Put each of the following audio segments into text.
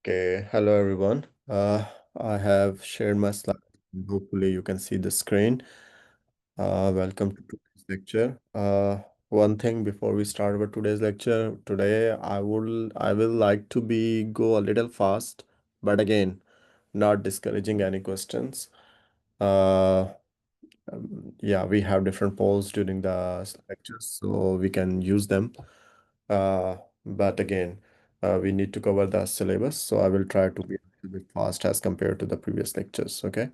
Okay, hello everyone. I have shared my slide. Hopefully you can see the screen. Welcome to today's lecture. One thing before we start with today's lecture, today I will like to be go a little fast, but again, not discouraging any questions. Uh, yeah, we have different polls during the lectures, so we can use them. But again, we need to cover the syllabus, so I will try to be a little bit fast as compared to the previous lectures. Okay.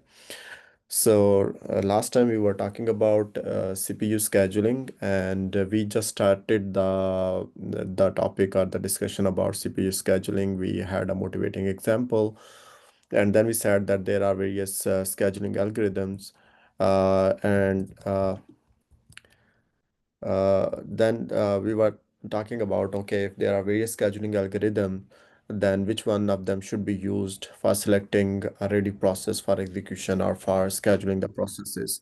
So last time we were talking about CPU scheduling, and we just started the topic or the discussion about CPU scheduling. We had a motivating example, and then we said that there are various scheduling algorithms, and then we were talking about, okay, if there are various scheduling algorithm, then which one of them should be used for selecting a ready process for execution or for scheduling the processes.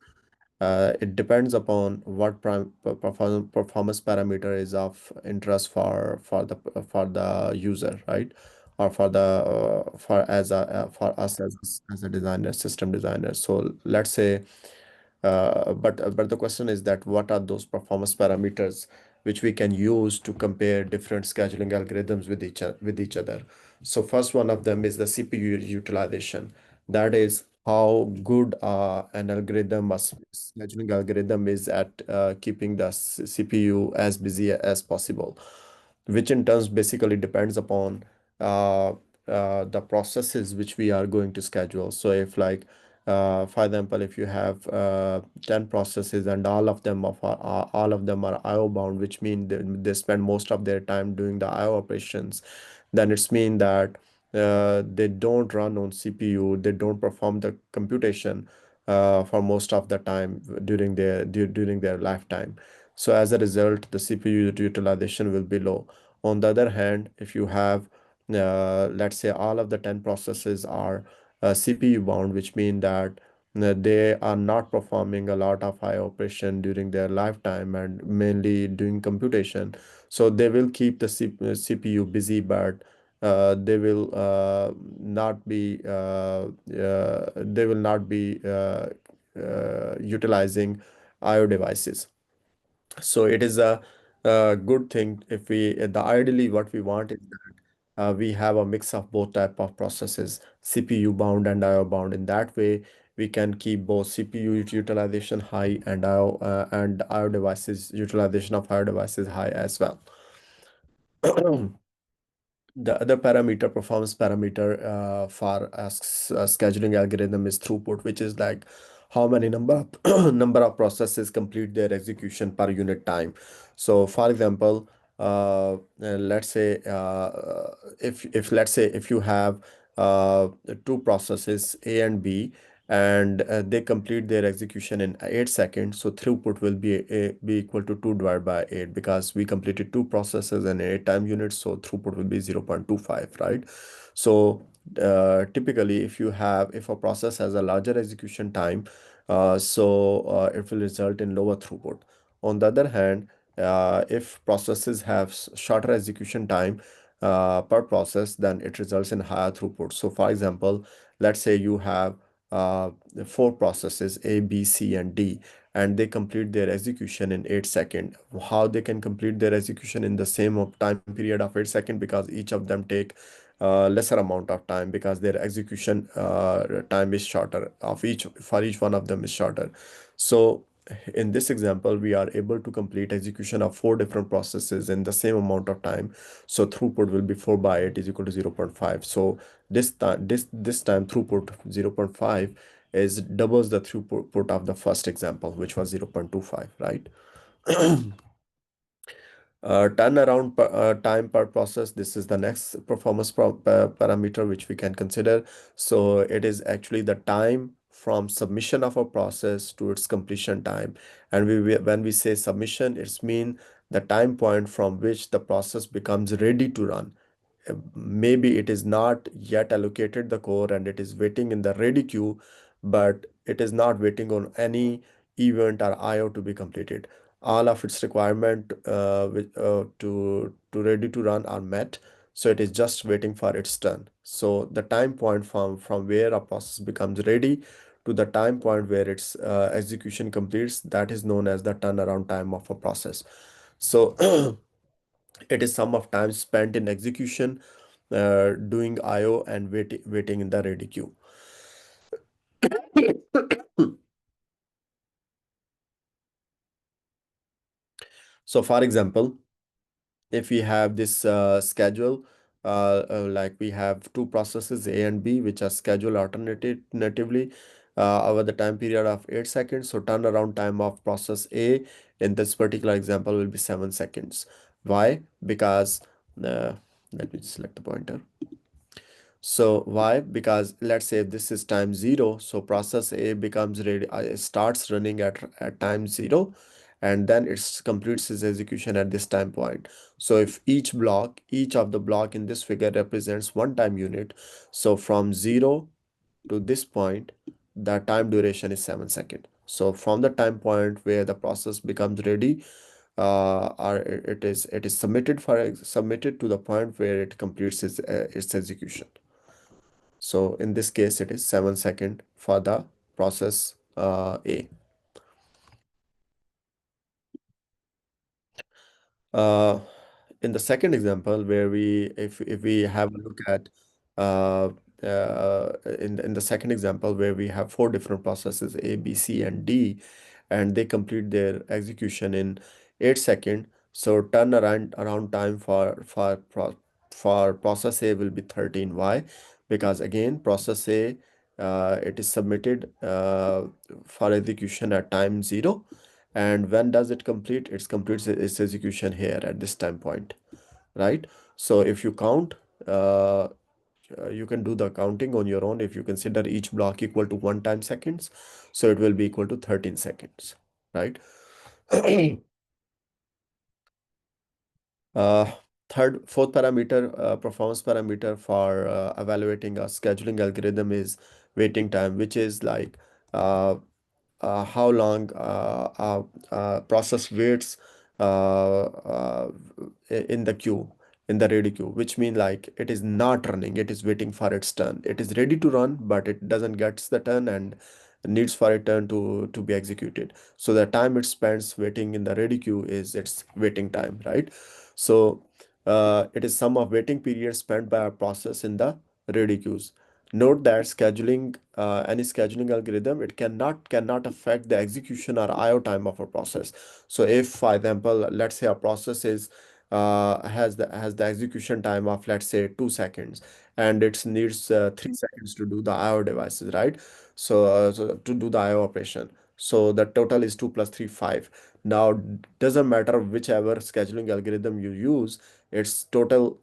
It depends upon what performance parameter is of interest for the user, right? Or for us as a designer, system designer. So let's say but the question is that what are those performance parameters which we can use to compare different scheduling algorithms with each other. So first one of them is the CPU utilization. That is how good an algorithm, a scheduling algorithm is at keeping the CPU as busy as possible, which in turns basically depends upon uh, the processes which we are going to schedule. So if like for example, if you have 10 processes and all of them are IO bound, which means they spend most of their time doing the IO operations, then it's mean that they don't run on CPU, they don't perform the computation for most of the time during their lifetime. So as a result, the CPU utilization will be low. On the other hand, if you have let's say all of the 10 processes are CPU bound, which mean that they are not performing a lot of high operation during their lifetime and mainly doing computation. So they will keep the CPU busy, but they will not be utilizing IO devices. So it is a good thing if the ideally what we want is that we have a mix of both type of processes, CPU bound and IO bound. In that way, we can keep both CPU utilization high and IO devices utilization of IO devices high as well. The other parameter, performance parameter for a scheduling algorithm is throughput, which is like how many number of number of processes complete their execution per unit time. So, for example, let's say if let's say if you have uh, two processes A and B, and they complete their execution in 8 seconds, so throughput will be equal to 2 divided by 8, because we completed two processes in 8 time units, so throughput will be 0.25, right? So typically if a process has a larger execution time, it will result in lower throughput. On the other hand, if processes have shorter execution time per process, then it results in higher throughput. So for example, let's say you have uh, four processes A, B, C, and D, and they complete their execution in 8 seconds. How they can complete their execution in the same time period of 8 seconds? Because each of them take lesser amount of time, because their execution time is shorter of each for each one of them is shorter. So in this example, we are able to complete execution of four different processes in the same amount of time. So throughput will be 4 by 8 is equal to 0.5. So this time throughput 0.5 is doubles the throughput of the first example, which was 0.25, right? Turnaround time per process. This is the next performance parameter which we can consider. So it is actually the time from submission of a process to its completion time. And when we say submission, it's mean the time point from which the process becomes ready to run. Maybe it is not yet allocated the core and it is waiting in the ready queue, but it is not waiting on any event or IO to be completed. All of its requirement to ready to run are met. So it is just waiting for its turn. So the time point from where a process becomes ready to the time point where its execution completes, that is known as the turnaround time of a process. So it is sum of time spent in execution, doing IO and waiting in the ready queue. So for example, if we have this schedule, like we have two processes A and B, which are scheduled alternatively over the time period of 8 seconds. So turnaround time of process A in this particular example will be 7 seconds. Why? Because let me select the pointer. So why? Because let's say if this is time 0, so process A becomes ready, starts running at time 0, and then it completes its execution at this time point. So if each of the block in this figure represents one time unit, so from 0 to this point, the time duration is 7 seconds. So from the time point where the process becomes ready, it is submitted to the point where it completes its execution. So in this case, it is 7 seconds for the process A. Uh, in the second example, where if we have a look at in the second example where we have four different processes A, B, C, and D, and they complete their execution in 8 seconds. So turnaround time for process A will be 13. Why? Because again, process A it is submitted for execution at time 0. And when does it complete? It completes its execution here at this time point, right? So if you count, you can do the counting on your own. If you consider each block equal to 1 time seconds, so it will be equal to 13 seconds, right? Uh, fourth parameter, performance parameter for evaluating a scheduling algorithm is waiting time, which is like uh, how long process waits in the queue, in the ready queue, which mean like it is not running, it is waiting for its turn. It is ready to run, but it doesn't get the turn and needs for a turn to be executed. So the time it spends waiting in the ready queue is its waiting time, right? So it is sum of waiting periods spent by a process in the ready queues. Note that any scheduling algorithm, it cannot affect the execution or IO time of a process. So if, for example, let's say a process has the execution time of, let's say, 2 seconds, and it needs 3 seconds to do the IO devices, right? So to do the IO operation. So the total is 2 plus 3, 5. Now, doesn't matter whichever scheduling algorithm you use, its total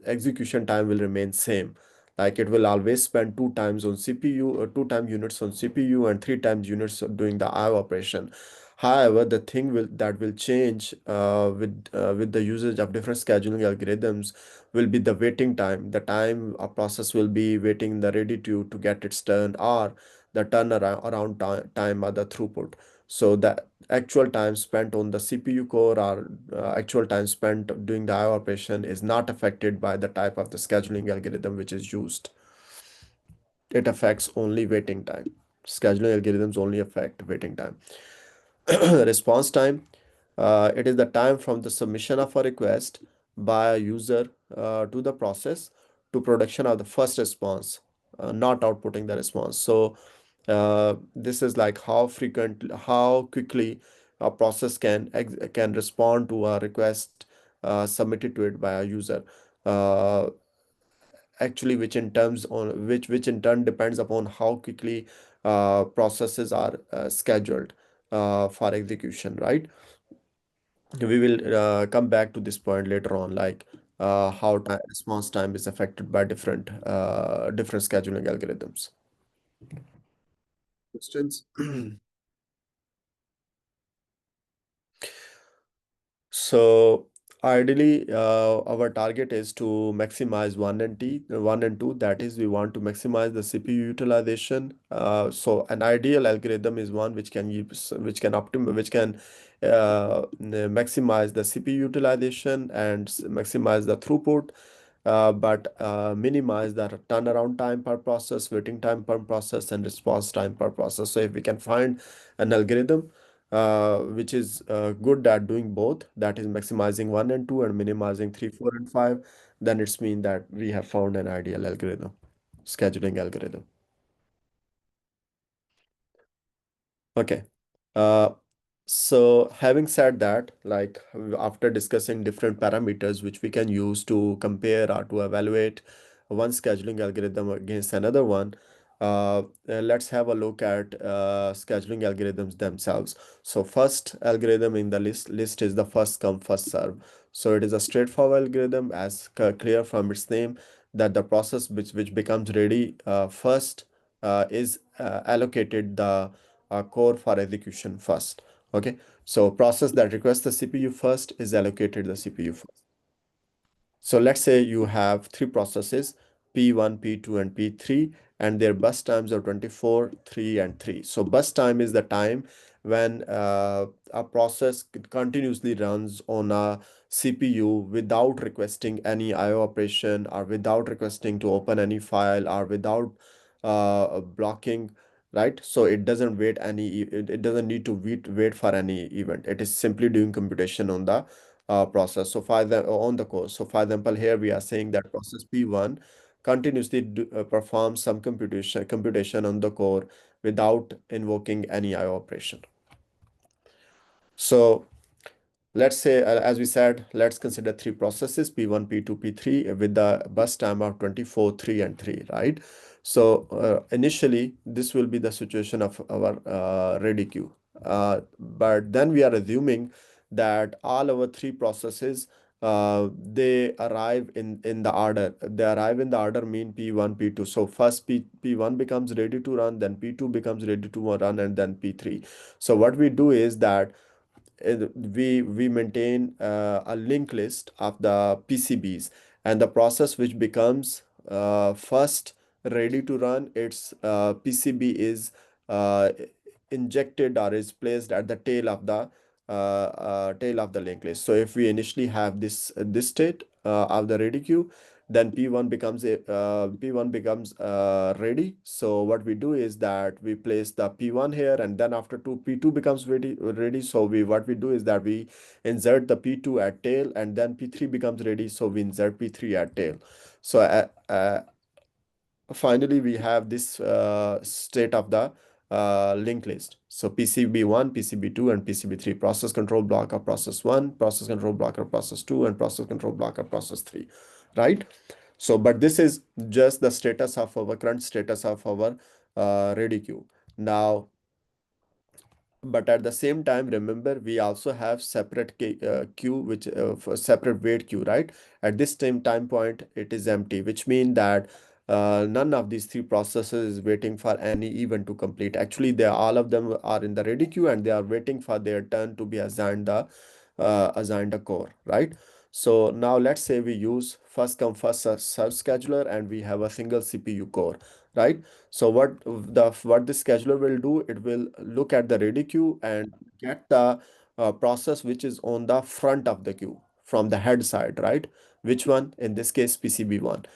execution time will remain same. Like it will always spend 2 times on CPU, or 2 time units on CPU, and 3 times units doing the IO operation. However, the thing that will change with the usage of different scheduling algorithms will be the waiting time. The time a process will be waiting in the ready to get its turn, or the turnaround time or the throughput. So the actual time spent on the CPU core, or actual time spent doing the IO operation, is not affected by the type of the scheduling algorithm which is used. It affects only waiting time. Scheduling algorithms only affect waiting time. Response time, it is the time from the submission of a request by a user to the process to production of the first response, not outputting the response. So this is like how quickly a process can respond to a request submitted to it by a user. Uh, Actually, which in turn depends upon how quickly processes are scheduled for execution, right? We will come back to this point later on, like how response time is affected by different scheduling algorithms. Questions? So ideally, our target is to maximize one and two. That is, we want to maximize the CPU utilization. So an ideal algorithm is one which can maximize the CPU utilization and maximize the throughput. but minimize the turnaround time per process, waiting time per process, and response time per process. So if we can find an algorithm which is good at doing both, that is maximizing 1 and 2 and minimizing 3, 4, and 5, then it's mean that we have found an ideal algorithm, scheduling algorithm. Okay. Uh, so having said that, like after discussing different parameters which we can use to compare or to evaluate one scheduling algorithm against another one, let's have a look at scheduling algorithms themselves. So first algorithm in the list is the first come first serve. So it is a straightforward algorithm, as clear from its name, that the process which becomes ready first is allocated the core for execution first. Okay, so process that requests the CPU first is allocated the CPU first. So let's say you have three processes, P1, P2, and P3, and their bus times are 24, 3, and 3. So bus time is the time when a process continuously runs on a CPU without requesting any IO operation, or without requesting to open any file, or without blocking, right? So it doesn't wait it doesn't need to wait for any event. It is simply doing computation on the process. So for the on the core. So for example, here we are saying that process P1 continuously performs some computation on the core without invoking any IO operation. So let's say, as we said, let's consider three processes, P1, P2, P3, with the bus time of 24, 3, and 3, right? So initially, this will be the situation of our ready queue. But then we are assuming that all our three processes, they arrive in the order. They arrive in the order mean P1, P2. So first P1 becomes ready to run, then P2 becomes ready to run, and then P3. So what we do is that we maintain a linked list of the PCBs, and the process which becomes first ready to run, its PCB is uh, injected or is placed at the tail of the linked list. So if we initially have this state of the ready queue, then P1 becomes ready. So what we do is that we place the P1 here, and then after P2 becomes ready. So what we do is that we insert the P2 at tail, and then P3 becomes ready. So we insert P3 at tail. So finally we have this state of the linked list. So PCB1, PCB2, and PCB3, process control block of process 1, process control block of process 2, and process control block of process 3, right? So, but this is just the status of our current status of our ready queue. Now, but at the same time, remember, we also have separate queue, which for separate wait queue, right? At this time point, it is empty, which means that none of these three processes is waiting for any event to complete. Actually, they all of them are in the ready queue, and they are waiting for their turn to be assigned a core, right? So now let's say we use first come first serve scheduler, and we have a single CPU core, right? So what this scheduler will do, it will look at the ready queue and get the process which is on the front of the queue from the head side, right? Which one? In this case, PCB1.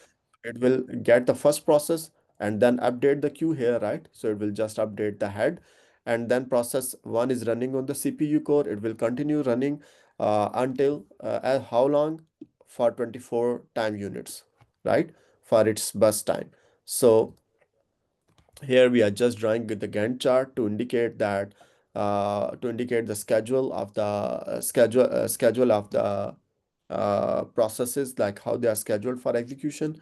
It will get the first process and then update the queue here, right? So it will just update the head, and then process 1 is running on the CPU core. It will continue running until how long? For 24 time units, right? For its bus time. So here we are just drawing with the Gantt chart to indicate that to indicate the schedule of the schedule of the processes, like how they are scheduled for execution.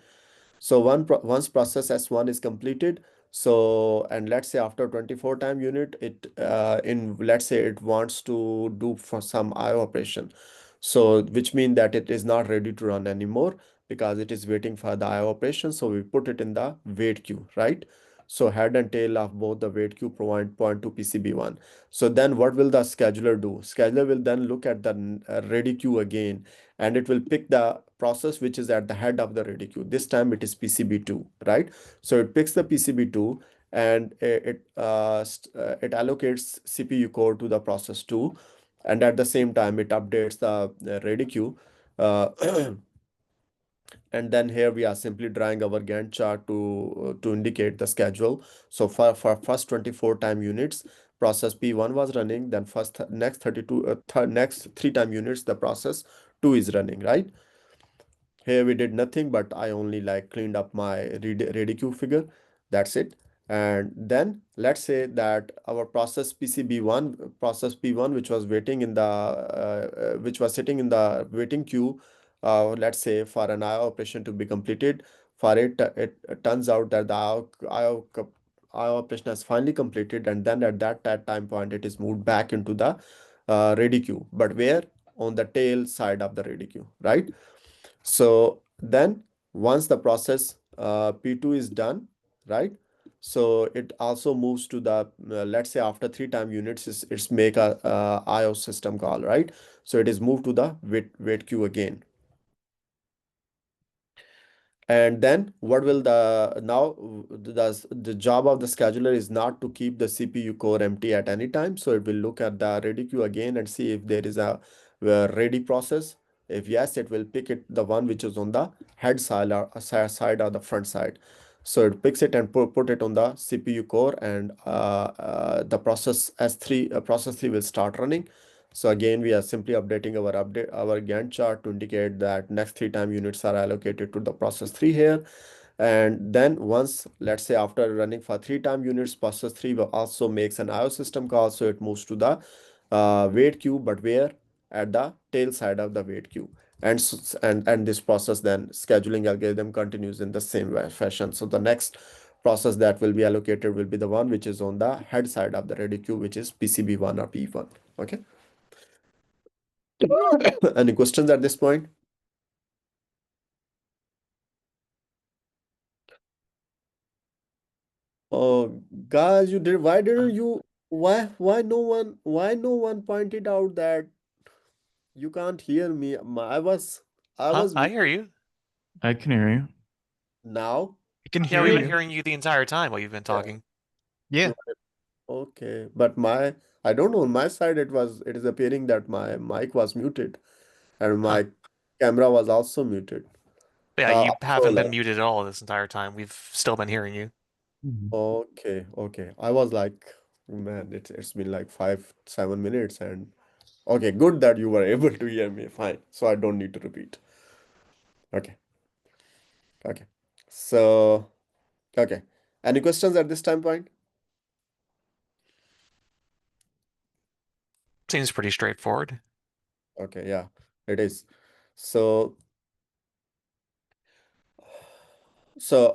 So once process S1 is completed, so and let's say after 24 time unit, let's say it wants to do for some IO operation. So which means that it is not ready to run anymore because it is waiting for the IO operation. So we put it in the wait queue, right? So head and tail of both the wait queue point to PCB1. So then what will the scheduler do? Scheduler will then look at the ready queue again, and it will pick the process which is at the head of the ready queue. This time it is PCB2, right? So it picks the PCB2, and it allocates CPU core to the process 2, and at the same time it updates the ready queue uh, And then here we are simply drawing our Gantt chart to indicate the schedule. So for first 24 time units, process P1 was running, then next 32 next 3 time units the process 2 is running, right? Here we did nothing, but I only like cleaned up my ready queue figure. That's it. And then let's say that our process P1, which was waiting in the which was sitting in the waiting queue, let's say for an IO operation to be completed. For it, it turns out that the IO operation has finally completed, and then at that time point, it is moved back into the ready queue. But where? On the tail side of the ready queue, right? So then once the process P2 is done, right? So it also moves to the, let's say after 3 time units, it's make a IO system call, right? So it is moved to the wait queue again. And then what will the job of the scheduler is not to keep the CPU core empty at any time. So it will look at the ready queue again and see if there is a ready process. If yes, it will pick it the one which is on the head side or the front side. So it picks it and put it on the CPU core, and the process 3 will start running. So again, we are simply updating our Gantt chart to indicate that next 3 time units are allocated to the process 3 here. And then once, let's say after running for 3 time units, process 3 will also makes an IO system call. So it moves to the wait queue, but where? At the tail side of the wait queue. And this process then scheduling algorithm continues in the same fashion. So the next process that will be allocated will be the one which is on the head side of the ready queue, which is PCB1 or P1. Okay. Any questions at this point? Oh, guys, you did. Why Uh, didn't you? Why no one pointed out that you can't hear me? I huh? was I hear muted you. I can hear you. now. I can Yeah, hear we've been you. hearing you the entire time while you've been Yeah. talking. Yeah. You okay? But I don't know. On my side, it is appearing that my mic was muted and Huh. my camera was also muted. But yeah, you So haven't been like, muted at all this entire time. We've still been hearing you. Mhm. okay. I was like, man, it's been like 5, 7 minutes, and okay, good that you were able to hear me. Fine. So I don't need to repeat. Okay. Okay. So, okay. Any questions at this time point? Seems pretty straightforward. Okay, yeah, it is. So, so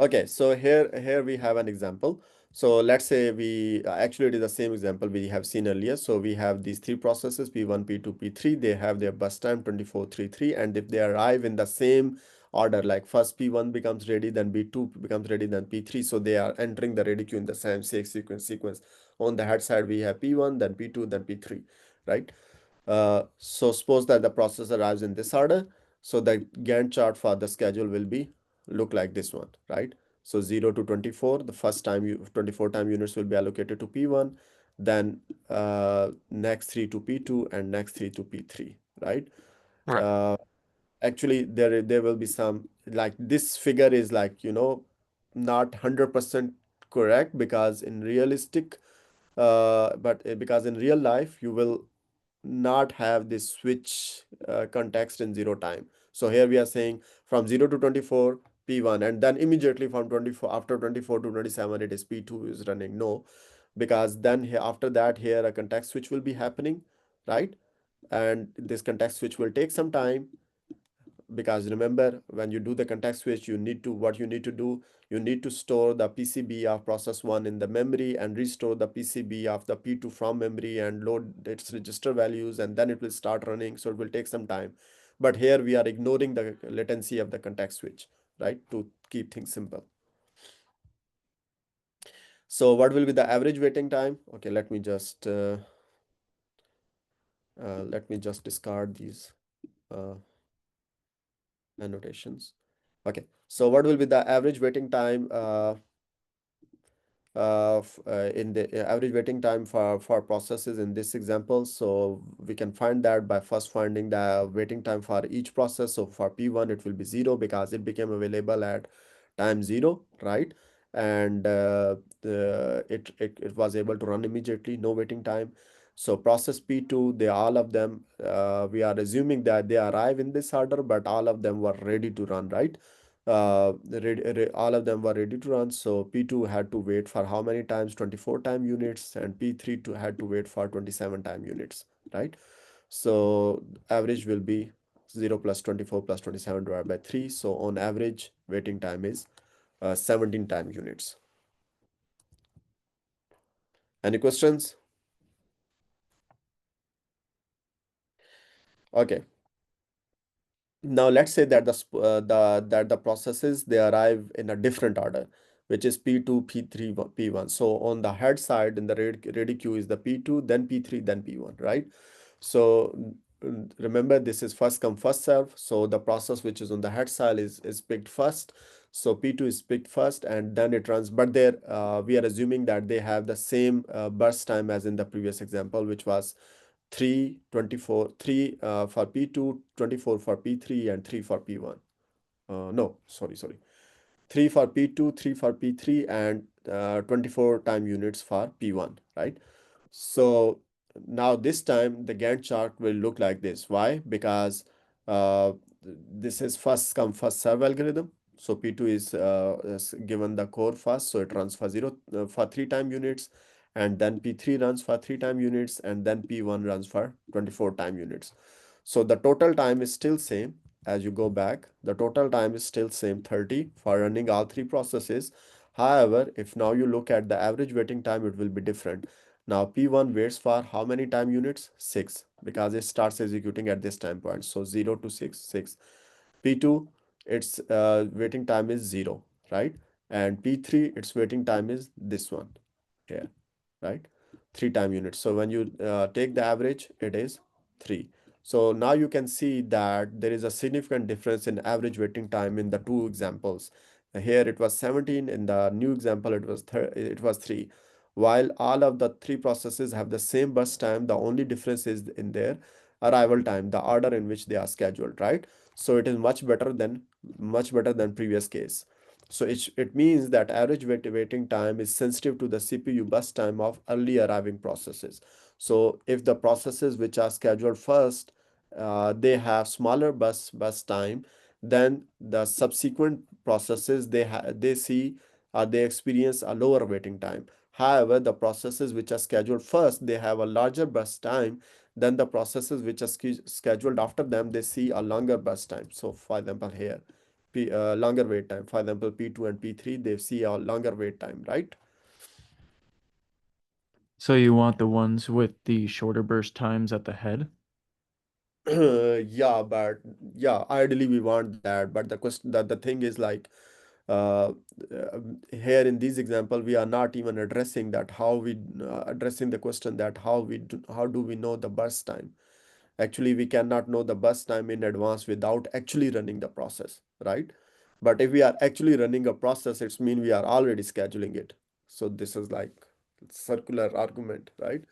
here we have an example. So let's say we actually it is the same example we have seen earlier. So we have these 3 processes P1, P2, P3. They have their bus time 24:33, and if they arrive in the same order, like first P1 becomes ready, then P2 becomes ready, then P3. So they are entering the ready queue in the same sequence. On the head side, we have P1, then P2, then P3, right? So suppose that the process arrives in this order. So the Gantt chart for the schedule will be look like this one, right? So 0 to 24, the first time 24 time units will be allocated to P1, then next 3 to P2, and next 3 to P3, right? Right. Uh, Actually, there will be some, like, this figure is like, not 100% correct, because in realistic because in real life you will not have this switch context in 0 time. So here we are saying from 0 to 24 P1, and then immediately from 24, after 24 to 27 it is P2 is running. No, because then here, after that, here a context switch will be happening, right? And this context switch will take some time, because remember, when you do the context switch, what you need to do, you need to store the PCB of process 1 in the memory and restore the PCB of the P2 from memory and load its register values, and then it will start running. So it will take some time. But here we are ignoring the latency of the context switch, right, to keep things simple. So what will be the average waiting time? Okay, let me just discard these uh, annotations. Okay, so what will be the average waiting time in the average waiting time for processes in this example. So we can find that by first finding the waiting time for each process. So for P1 it will be 0 because it became available at time 0, right? And it was able to run immediately, no waiting time. So process P2, they all of them, we are assuming that they arrive in this order, but all of them were ready to run, right? All of them were ready to run. So P2 had to wait for how many times? 24 time units, and P3 had to wait for 27 time units, right? So average will be 0 plus 24 plus 27 divided by 3. So on average, waiting time is 17 time units. Any questions? Okay. Now let's say that the processes, they arrive in a different order, which is P2, P3, P1. So on the head side in the ready queue is the P2, then P3, then P1, right? So remember, this is first come first serve. So the process which is on the head side is picked first. So P2 is picked first and then it runs. But there we are assuming that they have the same burst time as in the previous example, which was 3, 24, 3 for P2, 24 for P3, and 3 for P1. No, sorry. 3 for P2, 3 for P3, and 24 time units for P1, right? So now this time the Gantt chart will look like this. Why? Because this is first come first serve algorithm. So P2 is given the core first, so it runs for 0 for 3 time units, and then P3 runs for 3 time units, and then P1 runs for 24 time units. So the total time is still same. As you go back, the total time is still same, 30 for running all three processes. However, if now you look at the average waiting time, it will be different. Now P1 waits for how many time units? 6, because it starts executing at this time point. So 0 to 6, 6. P2, its waiting time is 0, right? And P3, its waiting time is this one here, right? 3 time units. So when you take the average, it is 3. So now you can see that there is a significant difference in average waiting time in the two examples. Here it was 17, in the new example it was 3. While all of the three processes have the same burst time, the only difference is in their arrival time, the order in which they are scheduled, right? So it is much better than previous case. So it means that average waiting time is sensitive to the CPU burst time of early arriving processes. So if the processes which are scheduled first, they have smaller burst time, then the subsequent processes they experience a lower waiting time. However, the processes which are scheduled first, they have a larger burst time. Then the processes which are scheduled after them, they see a longer burst time. So for example here, longer wait time. For example, P2 and P3, they see a longer wait time, right? So you want the ones with the shorter burst times at the head? Yeah, ideally we want that. But the question, the thing is like, uh, here in this example, we are not even addressing that addressing the question that how do we know the burst time? Actually, we cannot know the burst time in advance without actually running the process, right? But if we are actually running a process, it's mean we are already scheduling it. So this is like circular argument, right?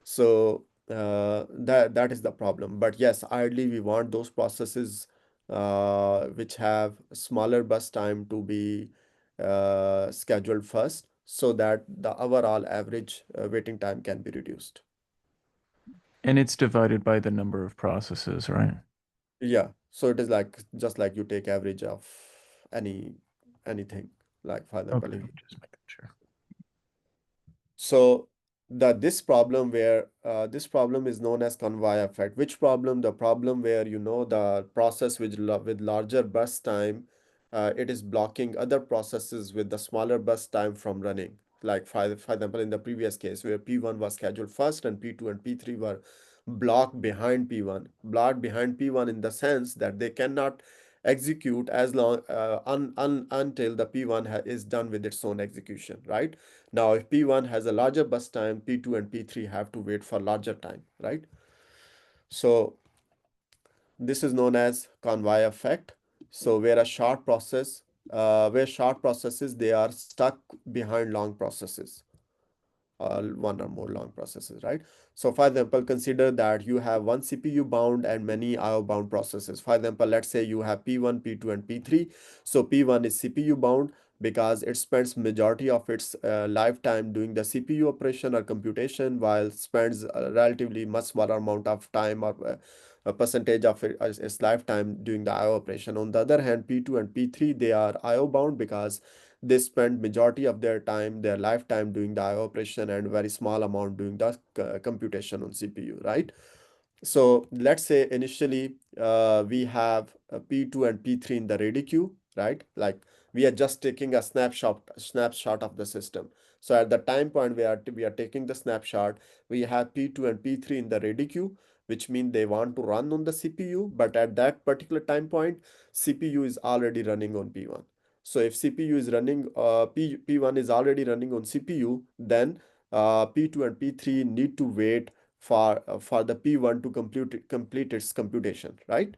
So that is the problem. But yes, ideally we want those processes which have smaller burst time to be scheduled first, so that the overall average waiting time can be reduced. And it's divided by the number of processes, right? Yeah, so it is like just like you take average of anything, like for example, Okay, just making sure. so this problem where this problem is known as convoy effect. Which problem? The problem where the process with larger burst time, it is blocking other processes with the smaller burst time from running. Like for example, in the previous case where P1 was scheduled first and P2 and P3 were blocked behind P1. Blocked behind P1 in the sense that they cannot execute as long until the P1 is done with its own execution, right? Now, if P1 has a larger bus time, P2 and P3 have to wait for larger time, right? So this is known as convoy effect. So where a short process where short processes, they are stuck behind long processes, one or more long processes, right? So for example, consider that you have one CPU bound and many IO bound processes. For example, let's say you have P1, P2, and P3. So P1 is CPU bound because it spends majority of its lifetime doing the CPU operation or computation, while spends a relatively much smaller amount of time or a percentage of its lifetime doing the IO operation. On the other hand, P2 and P3, they are IO bound because they spend majority of their time, their lifetime doing the IO operation and very small amount doing the computation on CPU, right? So let's say initially we have P2 and P3 in the ready queue, right? Like we are just taking a snapshot of the system. So at the time point we are taking the snapshot, we have P2 and P3 in the ready queue, which means they want to run on the CPU, but at that particular time point, CPU is already running on P1. So if CPU is running, P1 is already running on CPU, then P2 and P3 need to wait for the P1 to complete its computation, right?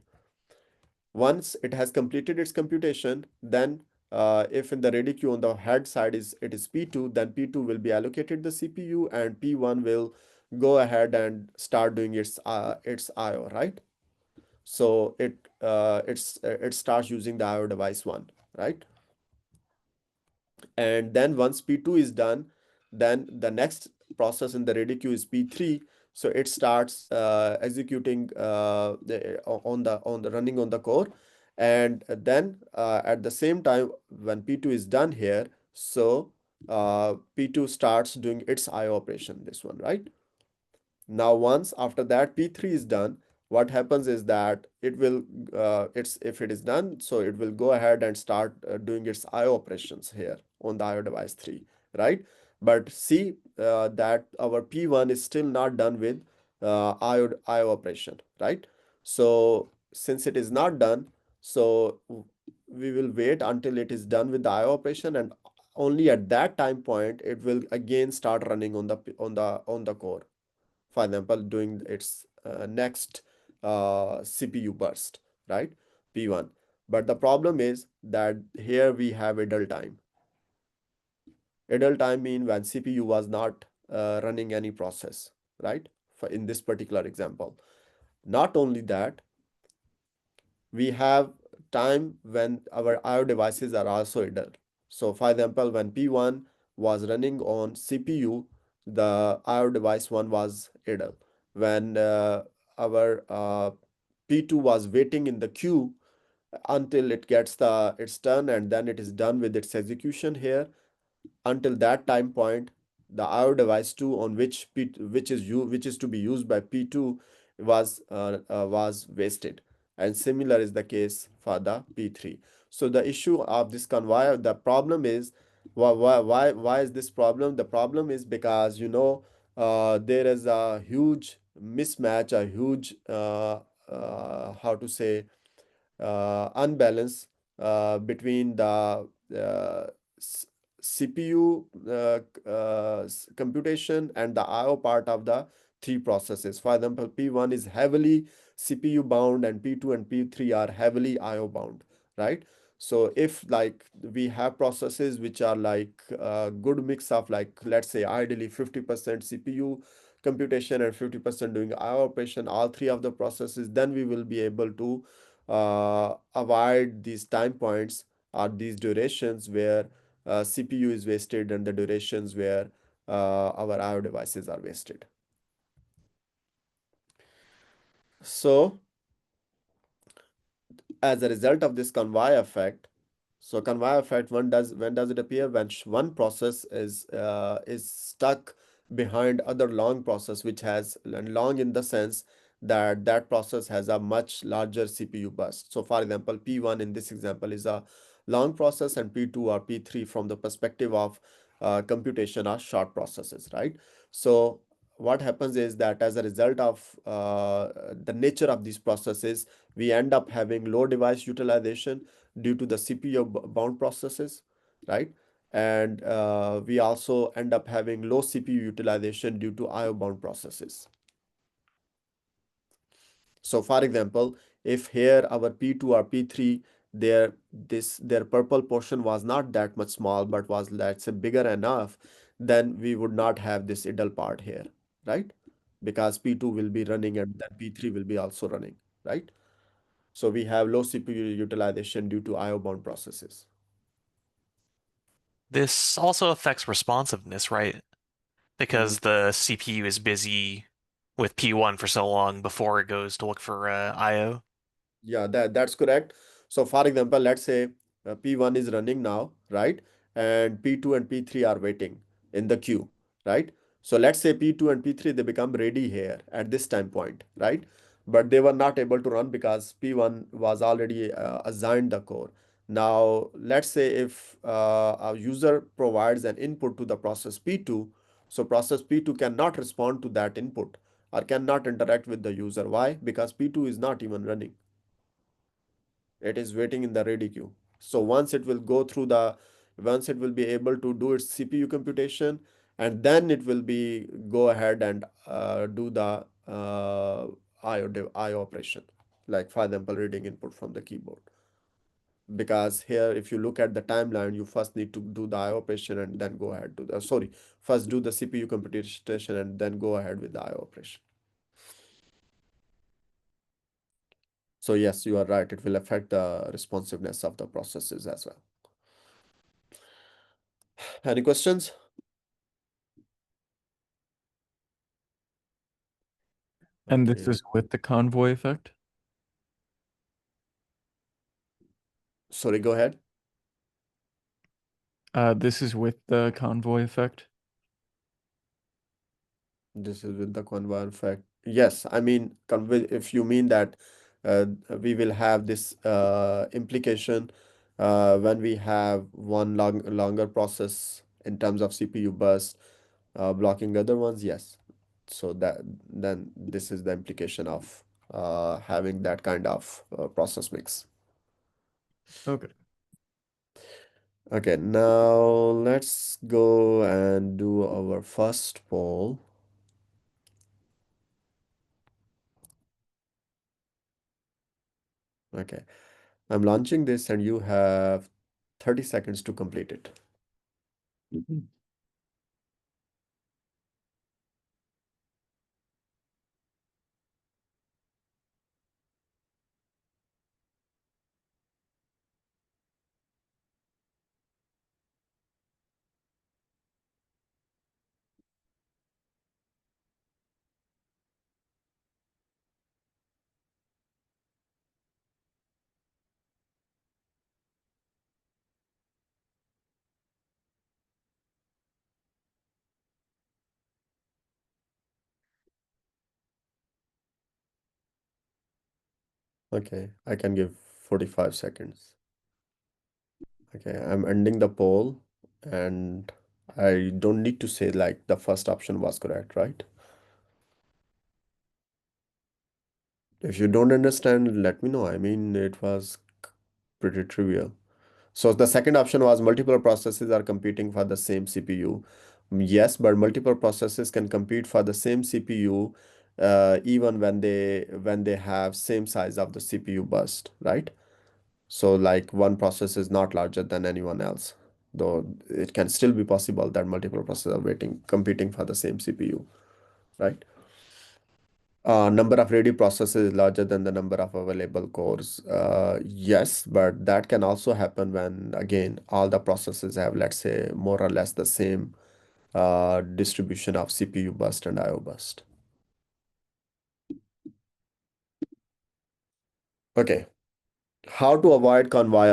Once it has completed its computation, then if in the ready queue on the head side it is P2, then P2 will be allocated the CPU and P1 will go ahead and start doing its IO, right? So it starts using the IO device one, right? And then once P2 is done, then the next process in the ready queue is P3. So it starts executing on the running on the core, and then at the same time when P2 is done here, so P2 starts doing its IO operation. This one, right? Now, once after that P3 is done, what happens is that it will, if it is done, so it will go ahead and start doing its IO operations here on the IO device 3, right? But see that our P1 is still not done with IO operation, right? So since it is not done, so we will wait until it is done with the IO operation, and only at that time point it will again start running on the core, for example, doing its next CPU burst, right? P1. But the problem is that here we have idle time. Idle time means when CPU was not running any process, right? In this particular example. Not only that, we have time when our IO devices are also idle. So for example, when P1 was running on CPU, the IO device 1 was idle. When our P2 was waiting in the queue until it gets its turn, and then it is done with its execution here, until that time point, the IO device 2 on which which is to be used by P2 was wasted, and similar is the case for the P3. So the issue of this conveyor, the problem is, why is this problem? The problem is because there is a huge mismatch, a huge how to say unbalance between the CPU computation and the IO part of the three processes. For example, P1 is heavily CPU bound and P2 and P3 are heavily IO bound, right? So if like we have processes which are like a good mix of, like, let's say ideally 50% CPU computation and 50% doing IO operation, all three of the processes, then we will be able to avoid these time points or these durations where CPU is wasted and the durations where our IO devices are wasted. So as a result of this convoy effect, so convoy effect, when does it appear? When one process is stuck behind other long process, which has, and long in the sense that that process has a much larger CPU burst. So for example, P1 in this example is a long process, and P2 or P3 from the perspective of computation are short processes, right? So what happens is that as a result of the nature of these processes, we end up having low device utilization due to the CPU bound processes, right? And we also end up having low CPU utilization due to IO bound processes. So for example, if here our P2 or P3, their purple portion was not that much small, but was, let's say, bigger enough, then we would not have this idle part here, right? Because P2 will be running and then P3 will be also running, right? So we have low CPU utilization due to IO bound processes. This also affects responsiveness, right? Because the CPU is busy with P1 for so long before it goes to look for IO. Yeah, that's correct. So for example, let's say P1 is running now, right? And P2 and P3 are waiting in the queue, right? So let's say P2 and P3, they become ready here at this time point, right? But they were not able to run because P1 was already assigned the core. Now, let's say if a user provides an input to the process P2, so process P2 cannot respond to that input or cannot interact with the user. Why? Because P2 is not even running, it is waiting in the ready queue. So once it will be able to do its CPU computation, and then it will be go ahead and do the IO operation, like for example reading input from the keyboard. Because here, if you look at the timeline, you first need to do the IO operation and then go ahead to the first do the CPU computation and then go ahead with the IO operation. So yes, you are right. It will affect the responsiveness of the processes as well. Any questions? And this Okay. is with the convoy effect? Sorry, go ahead. This is with the convoy effect? This is with the Convoy Effect. Yes, I mean, if you mean that we will have this implication when we have one longer process in terms of CPU burst blocking the other ones, yes. So then this is the implication of having that kind of process mix. Okay. Okay, now let's go and do our first poll. Okay, I'm launching this and you have 30 seconds to complete it. Okay, I can give 45 seconds. Okay, I'm ending the poll and I don't need to say like the first option was correct, right? If you don't understand, let me know. I mean, it was pretty trivial. So the second option was multiple processes are competing for the same CPU. Yes, but multiple processes can compete for the same CPU even when they have same size of the CPU burst, right? So like one process is not larger than anyone else, though it can still be possible that multiple processes are competing for the same CPU, right? Number of ready processes is larger than the number of available cores. Yes, but that can also happen when, again, all the processes have, let's say, more or less the same distribution of CPU burst and IO burst. Okay, how to avoid convoy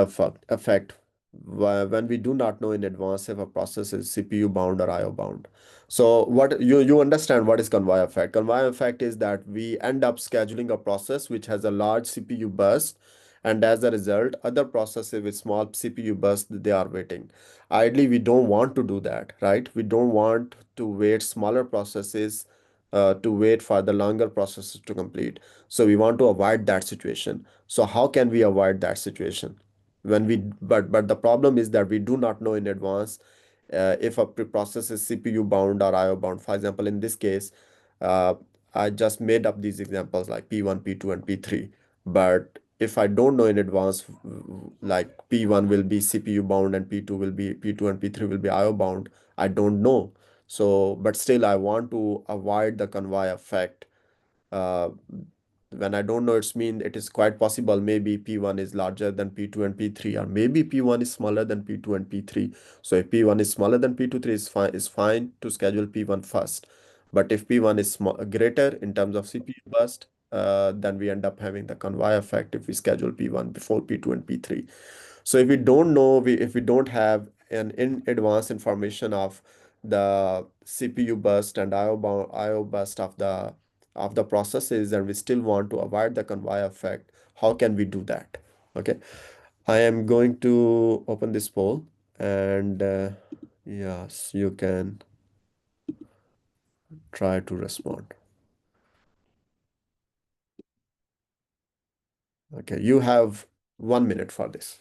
effect when we do not know in advance if a process is CPU bound or IO bound. So what you understand what is convoy effect? Convoy effect is that we end up scheduling a process which has a large CPU burst, and as a result, other processes with small CPU burst they are waiting. Ideally, we don't want to do that, right? We don't want to wait smaller processes to wait for the longer processes to complete. So we want to avoid that situation. So how can we avoid that situation? But the problem is that we do not know in advance if a process is CPU bound or IO bound. For example, in this case, uh, I just made up these examples like P1, P2, and P3. But if I don't know in advance, like P1 will be CPU bound and P2 and P3 will be IO bound, I don't know. So, but still I want to avoid the convoy effect. Uh, when I don't know, it's mean it is quite possible maybe P1 is larger than P2 and P3, or maybe P1 is smaller than P2 and P3. So if P1 is smaller than P2, 3 is fine to schedule P1 first. But if P1 is greater in terms of CPU burst, then we end up having the convoy effect if we schedule P1 before P2 and P3. So if we don't know, if we don't have an in advance information of the CPU burst and IO burst of the processes, and we still want to avoid the convoy effect, how can we do that? Okay, I am going to open this poll, and yes, you can try to respond. Okay, you have 1 minute for this.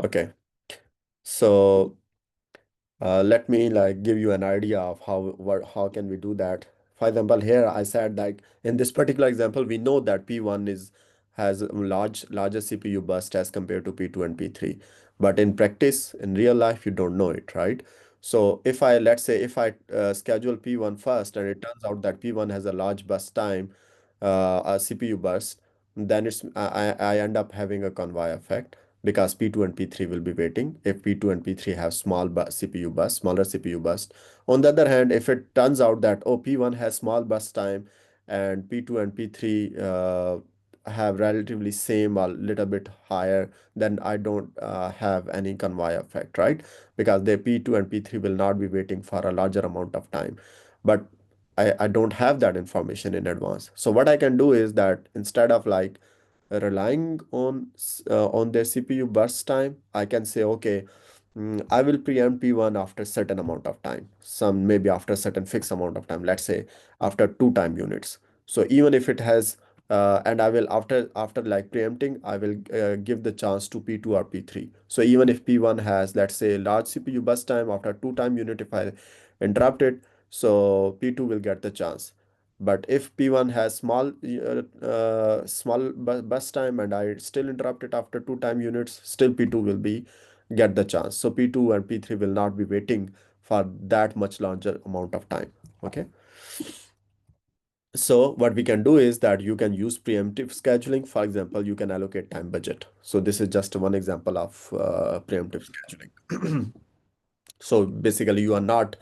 Okay, so let me like give you an idea of how can we do that. For example, here I said like in this particular example, we know that P1 has a larger CPU burst as compared to P2 and P3. But in practice, in real life, you don't know it, right? So if I, let's say if I schedule P1 first and it turns out that P1 has a large burst time, a CPU burst, then I end up having a convoy effect, because P2 and P3 will be waiting if P2 and P3 have CPU bus, smaller CPU bus. On the other hand, if it turns out that, oh, P1 has small bus time and P2 and P3 have relatively same or little bit higher, then I don't have any convoy effect, right? Because the P2 and P3 will not be waiting for a larger amount of time. But I don't have that information in advance. So what I can do is that instead of like relying on their CPU burst time, I can say, okay, I will preempt P1 after certain amount of time, some maybe after certain fixed amount of time, let's say after 2 time units. So even if it has, and I will after like preempting, I will give the chance to P2 or P3. So even if P1 has, let's say, large CPU burst time after 2 time unit, if I interrupt it, so P2 will get the chance. But if P1 has small bus time and I still interrupt it after 2 time units, still P2 will be get the chance. So P2 and P3 will not be waiting for that much larger amount of time. Okay. So what we can do is that you can use preemptive scheduling. For example, you can allocate time budget. So this is just one example of preemptive scheduling. So basically, you are not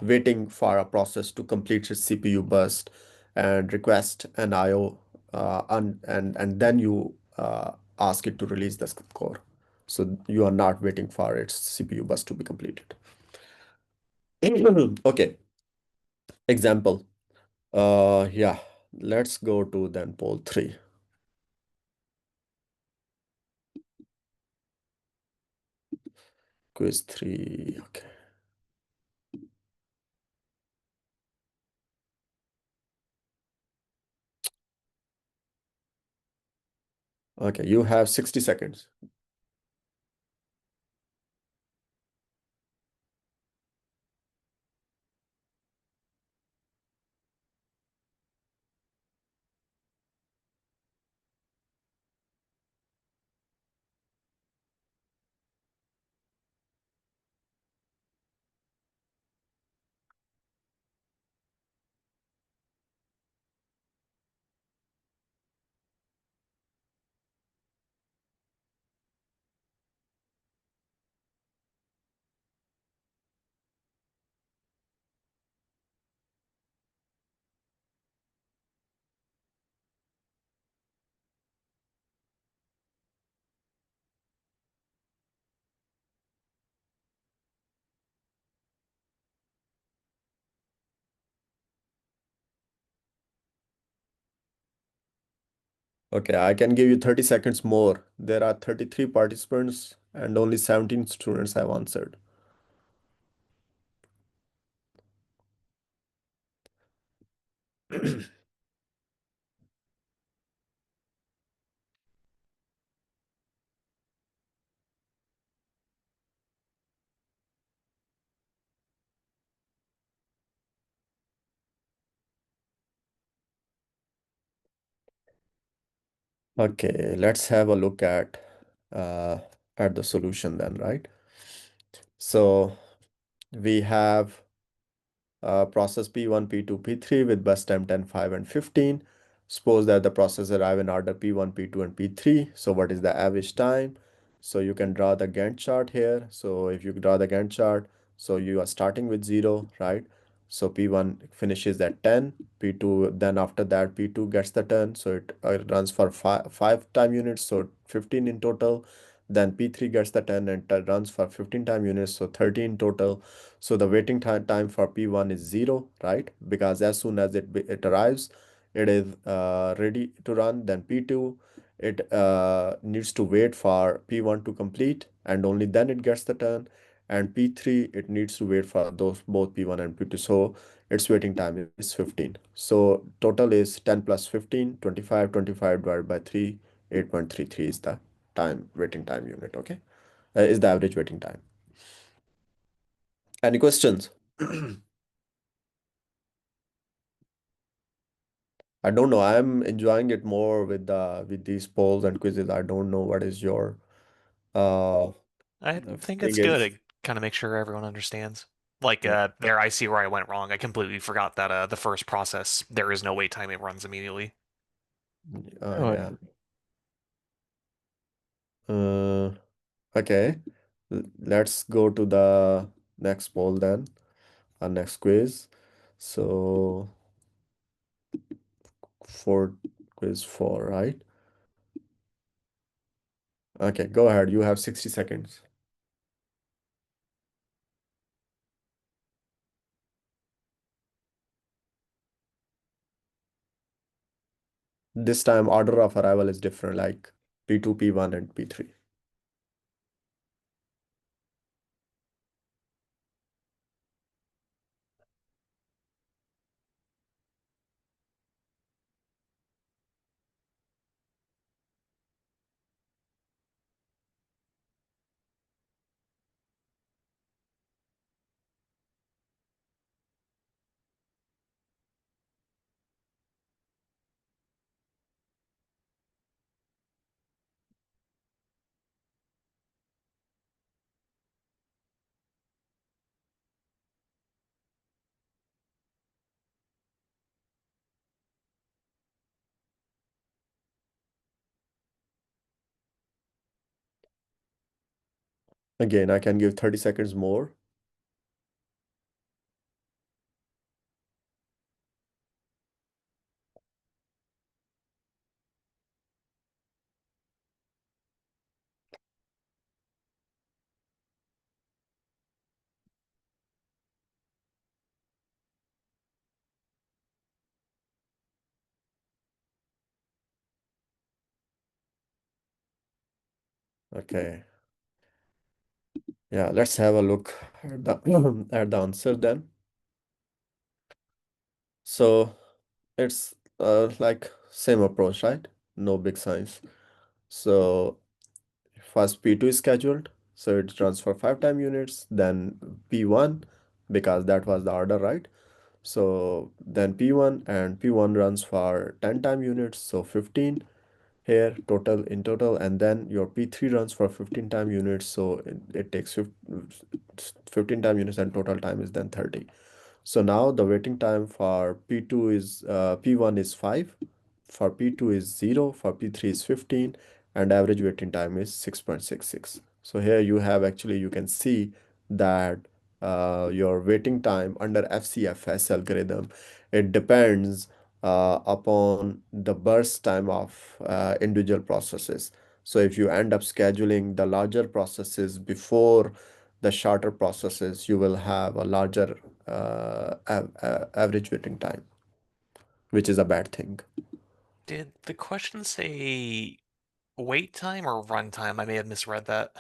waiting for a process to complete its CPU burst and request an IO, and then you ask it to release the score. So you are not waiting for its CPU burst to be completed. Okay, example. Yeah, let's go to then poll 3. Quiz 3. Okay. Okay, you have 60 seconds. Okay, I can give you 30 seconds more. There are 33 participants and only 17 students have answered. Okay, let's have a look uh, at the solution then, right? So we have process P1, P2, P3 with bus time 10, 5, and 15. Suppose that the process arrive in order P1, P2, and P3. So what is the average time? So you can draw the Gantt chart here. So if you draw the Gantt chart, so you are starting with 0, right? So P1 finishes at 10, P2, then after that P2 gets the turn. So it runs for five time units, so 15 in total. Then P3 gets the 10 and runs for 15 time units, so 30 in total. So the waiting time for P1 is 0, right? Because as soon as it arrives, it is ready to run. Then P2, it needs to wait for P1 to complete, and only then it gets the turn. And P3, it needs to wait for those both P1 and P2. So its waiting time is 15. So total is 10 plus 15, 25, 25 divided by 3, 8.33 is the waiting time unit, okay? Is the average waiting time. Any questions? I don't know. I'm enjoying it more with these polls and quizzes. I don't know what is your uh I think feeling it's good. is. It kind of makes sure everyone understands. Like Yeah. there, I see where I went wrong. I completely forgot that the first process there is no wait time; it runs immediately. Oh, Yeah. Uh, okay. Let's go to the next poll then, our next quiz. So for quiz 4, right? Okay, go ahead. You have 60 seconds. This time order of arrival is different, like P2, P1, and P3. Again, I can give 30 seconds more. Okay. Yeah, let's have a look at the at the answer then. So it's like same approach, right? No big science. So first P2 is scheduled, so it runs for 5 time units, then P1 because that was the order, right? So then P1 and P1 runs for 10 time units, so 15 here total in total, and then your P3 runs for 15 time units, so it takes 15 time units and total time is then 30. So now the waiting time for P2 is P1 is 5, for P2 is 0, for P3 is 15, and average waiting time is 6.66. So here you have actually you can see that your waiting time under FCFS algorithm, it depends upon the burst time of individual processes. So if you end up scheduling the larger processes before the shorter processes, you will have a larger average waiting time, which is a bad thing. Did the question say wait time or run time? I may have misread that.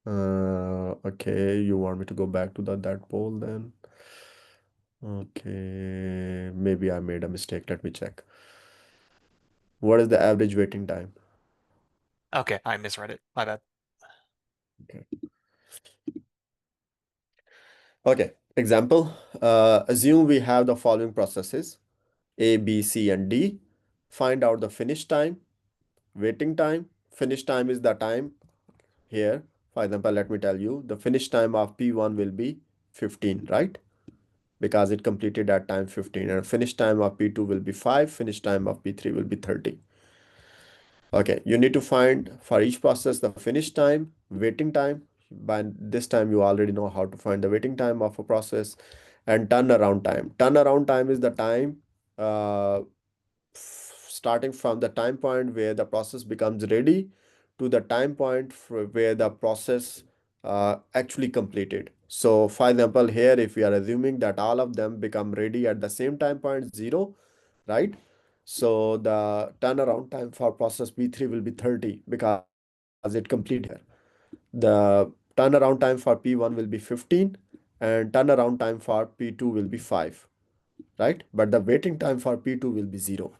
Okay, you want me to go back to that poll then? Okay, maybe I made a mistake. Let me check. What is the average waiting time? Okay, I misread it. My bad. Okay. Okay, example. Assume we have the following processes A, B, C, and D. Find out the finish time, waiting time. Finish time is the time here. For example, let me tell you, the finish time of P1 will be 15, right? Because it completed at time 15. And finish time of P2 will be 5. Finish time of P3 will be 30. Okay, you need to find for each process the finish time, waiting time. By this time, you already know how to find the waiting time of a process and turnaround time. Turnaround time is the time starting from the time point where the process becomes ready to the time point where the process actually completed. So, for example, here, if we are assuming that all of them become ready at the same time point 0, right? So the turnaround time for process P3 will be 30 because it completed here. The turnaround time for P1 will be 15 and turnaround time for P2 will be 5, right? But the waiting time for P2 will be 0,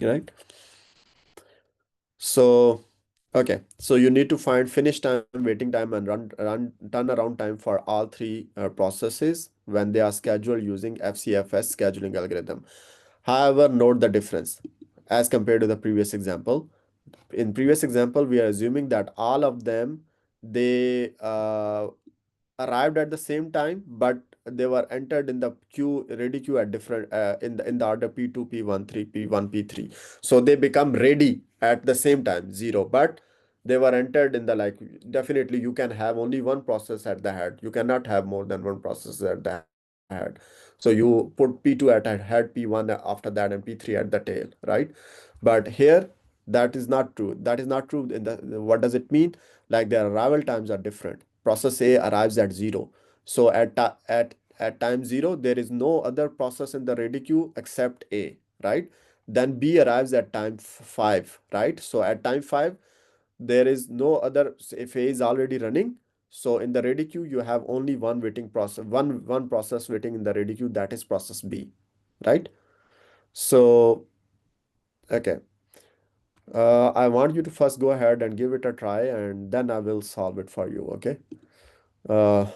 right? So, okay, so you need to find finish time, waiting time, and run turnaround time for all three processes when they are scheduled using FCFS scheduling algorithm. However, note the difference as compared to the previous example. In previous example, we are assuming that all of them they arrived at the same time, but they were entered in the queue, ready queue at different in the order P2, P1, 3, P1, P3. So they become ready at the same time, 0. But they were entered in the like definitely you can have only one process at the head. You cannot have more than one process at the head. So you put P2 at head, P1 after that, and P3 at the tail, right? But here that is not true. That is not true. In the what does it mean? Like their arrival times are different. Process A arrives at 0. So at time 0, there is no other process in the ready queue except A, right? Then B arrives at time 5, right? So at time 5, there is no other, if A is already running. So in the ready queue, you have only one waiting process, one process waiting in the ready queue, that is process B, right? So, okay. I want you to first go ahead and give it a try, and then I will solve it for you, okay? Uh,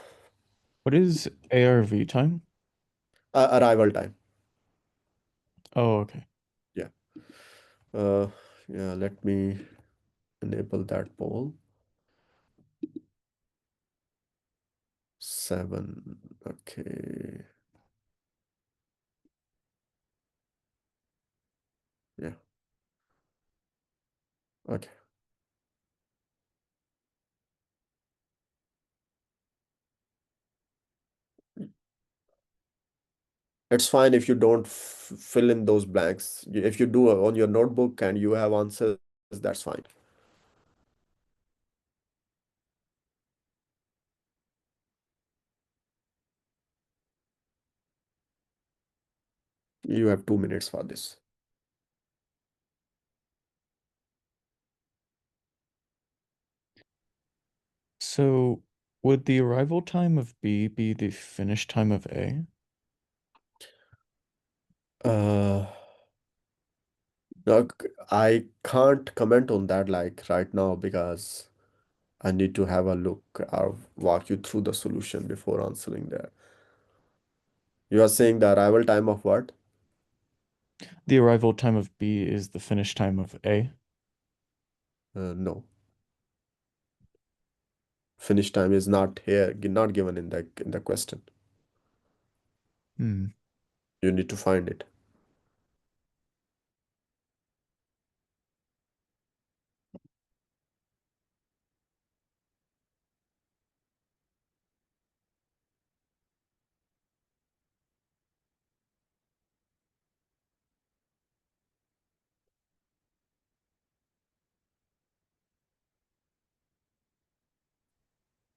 What is ARV time? Arrival time. Oh, okay. Yeah. Uh, yeah, let me enable that poll. 7. Okay. Yeah. Okay. It's fine if you don't fill in those blanks. If you do on your notebook and you have answers, that's fine. You have 2 minutes for this. So would the arrival time of B be the finish time of A? Uh, Look, I can't comment on that like right now because I need to have a look or walk you through the solution before answering that. You are saying the arrival time of what? The arrival time of B is the finish time of A. No. Finish time is not here, not given in the question. Hmm. You need to find it.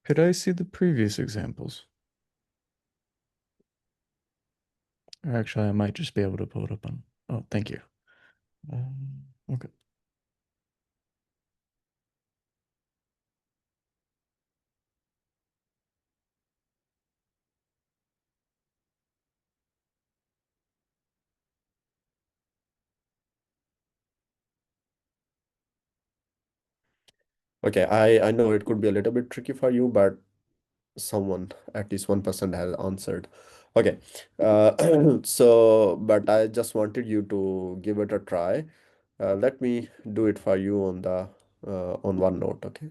Could I see the previous examples? Or actually, I might just be able to pull it up on Oh, thank you. Okay. Okay, I know it could be a little bit tricky for you, but someone, at least one person has answered. Okay, so but I just wanted you to give it a try. Let me do it for you on the on OneNote. Okay.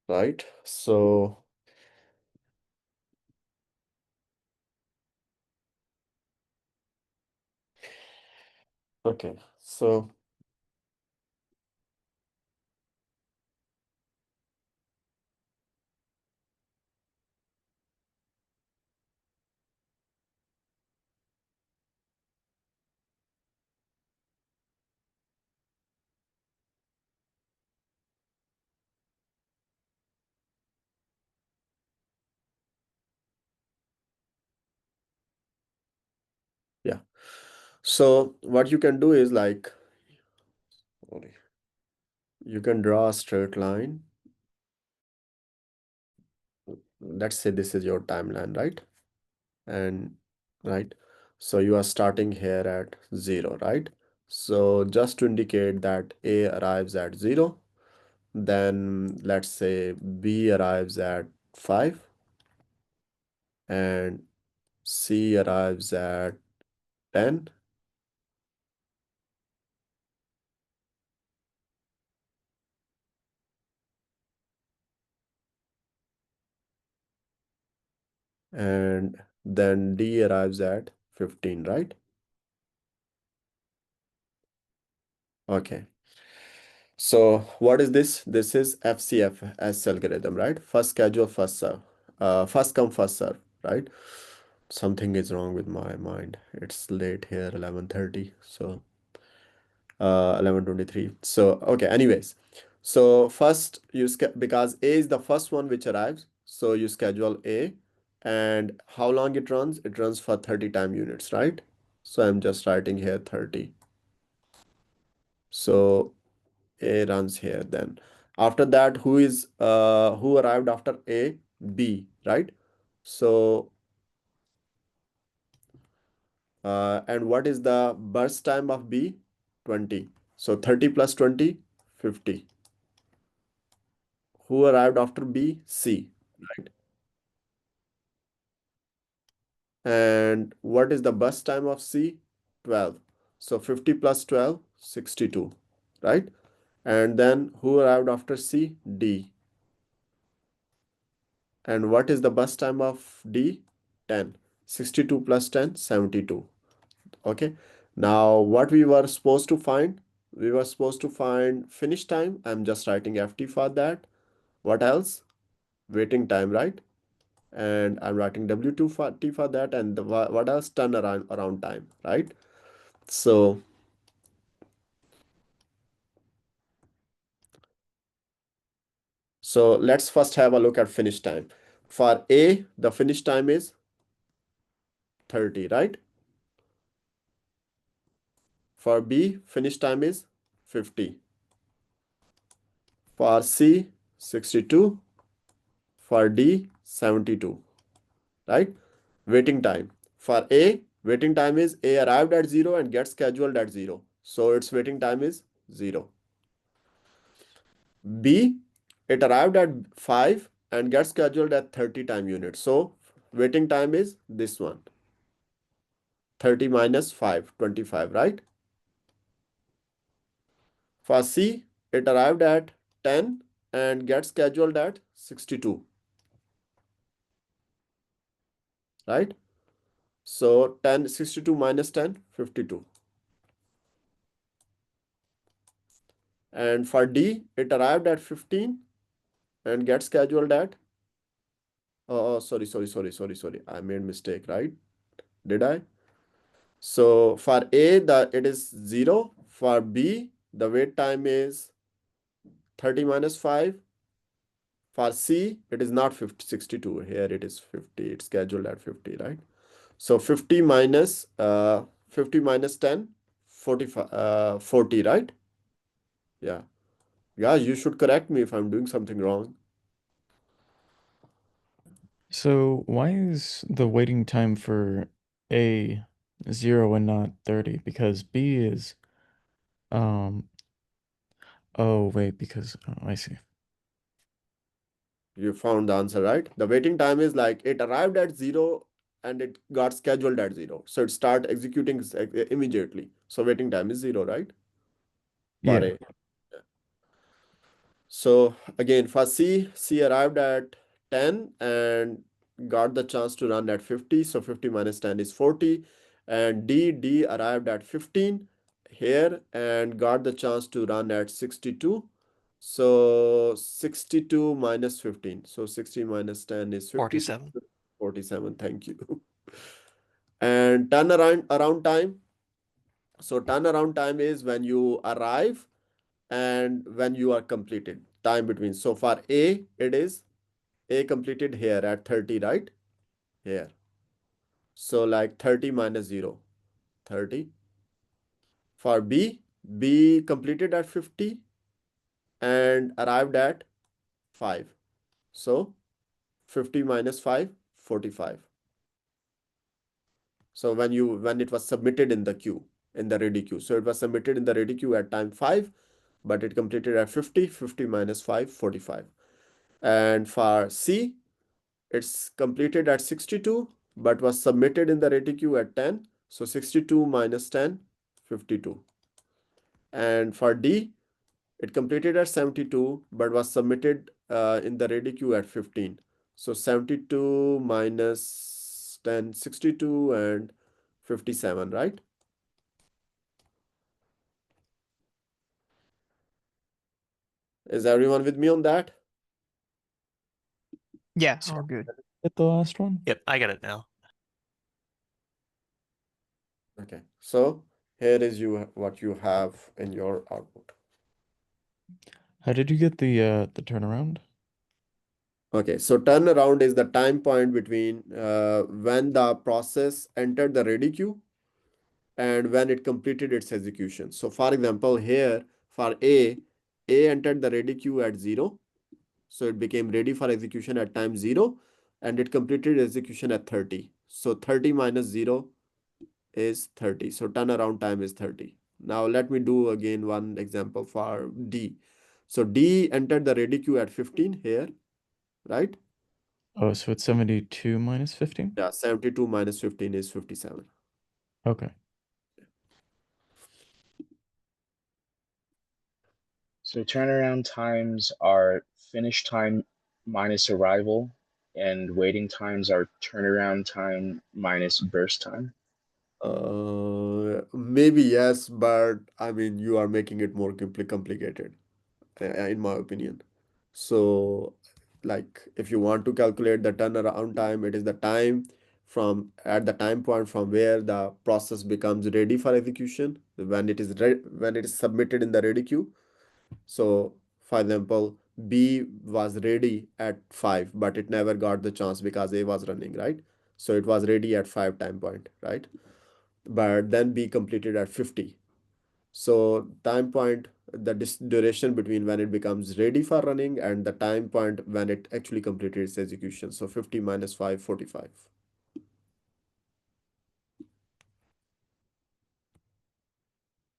Right. So okay. So yeah. So what you can do is like, sorry, you can draw a straight line. Let's say this is your timeline, right? And right, so you are starting here at 0, right? So just to indicate that A arrives at 0, then let's say B arrives at 5 and C arrives at 10 and then D arrives at 15, right? Okay. So what is this? This is FCFS algorithm, right? First schedule, first serve. First come, first serve, right? Something is wrong with my mind. It's late here, 11:30. So 11:23. So okay, anyways. So first because A is the first one which arrives. So you schedule A, and how long it runs? It runs for 30 time units, right? So I'm just writing here 30. So A runs here then. After that, who arrived after A? B, right? So and what is the burst time of B? 20. So 30 plus 20, 50. Who arrived after B? C, right? And what is the burst time of C? 12. So 50 plus 12, 62, right? And then who arrived after C? D. And what is the bus time of D? 10. 62 plus 10, 72. Okay. Now, what we were supposed to find? We were supposed to find finish time. I'm just writing FT for that. What else? Waiting time, right? And I'm writing W2 for T for that. And what else? Around time, right? So, so let's first have a look at finish time. For A, the finish time is 30, right? For B, finish time is 50. For C, 62. For D, 72. Right? Waiting time. For A, waiting time is A arrived at 0 and gets scheduled at 0. So its waiting time is 0. B, it arrived at 5 and gets scheduled at 30 time units. So waiting time is this one. 30 minus 5, 25, right? For C, it arrived at 10 and gets scheduled at 62, right? So 10, 62 minus 10, 52. And for D, it arrived at 15 and gets scheduled at Oh, sorry. I made mistake, right? Did I? So for A, it is 0. For B, the wait time is 30 minus 5. For C, it is not 50, 62. Here it is 50. It's scheduled at 50, right? So 50 minus 10, 45, 40, right? Yeah. Yeah, you should correct me if I'm doing something wrong. So why is the waiting time for A 0 and not 30? Because B is um oh wait, because I see. You found the answer, right? The waiting time is like it arrived at 0 and it got scheduled at 0. So it start executing immediately. So waiting time is 0, right? For Yeah. A. So again, for C arrived at 10 and got the chance to run at 50. So 50 minus 10 is 40. And D arrived at 15 here and got the chance to run at 62. So 62 minus 15. So 60 minus 10 is 52. 47. 47, thank you. And around time. So turnaround time is when you arrive and when you are completed, time between. So for A, it is A completed here at 30, right? Here. So like 30 minus 0, 30. For B completed at 50 and arrived at 5. So 50 minus 5, 45. So when it was submitted in the queue, in the ready queue. So it was submitted in the ready queue at time 5, but it completed at 50, 50 minus 5, 45. And for C, it's completed at 62, but was submitted in the ready queue at 10. So 62 minus 10, 52. And for D, it completed at 72, but was submitted in the ready queue at 15. So 72 minus 10, 62 and 57, right? Is everyone with me on that? Yeah, all good. Get the last one? Yep, I get it now. Okay, so here is what you have in your output. How did you get the turnaround? Okay, so turnaround is the time point between when the process entered the ready queue and when it completed its execution. So for example, here for A entered the ready queue at 0. So it became ready for execution at time 0 and it completed execution at 30. So 30 minus 0 is 30. So turnaround time is 30. Now let me do again one example for D. So D entered the ready queue at 15 here, right? Oh, so it's 72 minus 15? Yeah, 72 minus 15 is 57. Okay. So turnaround times are finish time minus arrival, and waiting times are turnaround time minus burst time. Maybe yes, but I mean, you are making it more complicated, in my opinion. So, like, if you want to calculate the turnaround time, it is the time from at the time point from where the process becomes ready for execution when it is submitted in the ready queue. So, for example, B was ready at 5, but it never got the chance because A was running, right? So it was ready at 5 time point, right? But then B completed at 50. So time point, the duration between when it becomes ready for running and the time point when it actually completed its execution. So 50 minus 5, 45.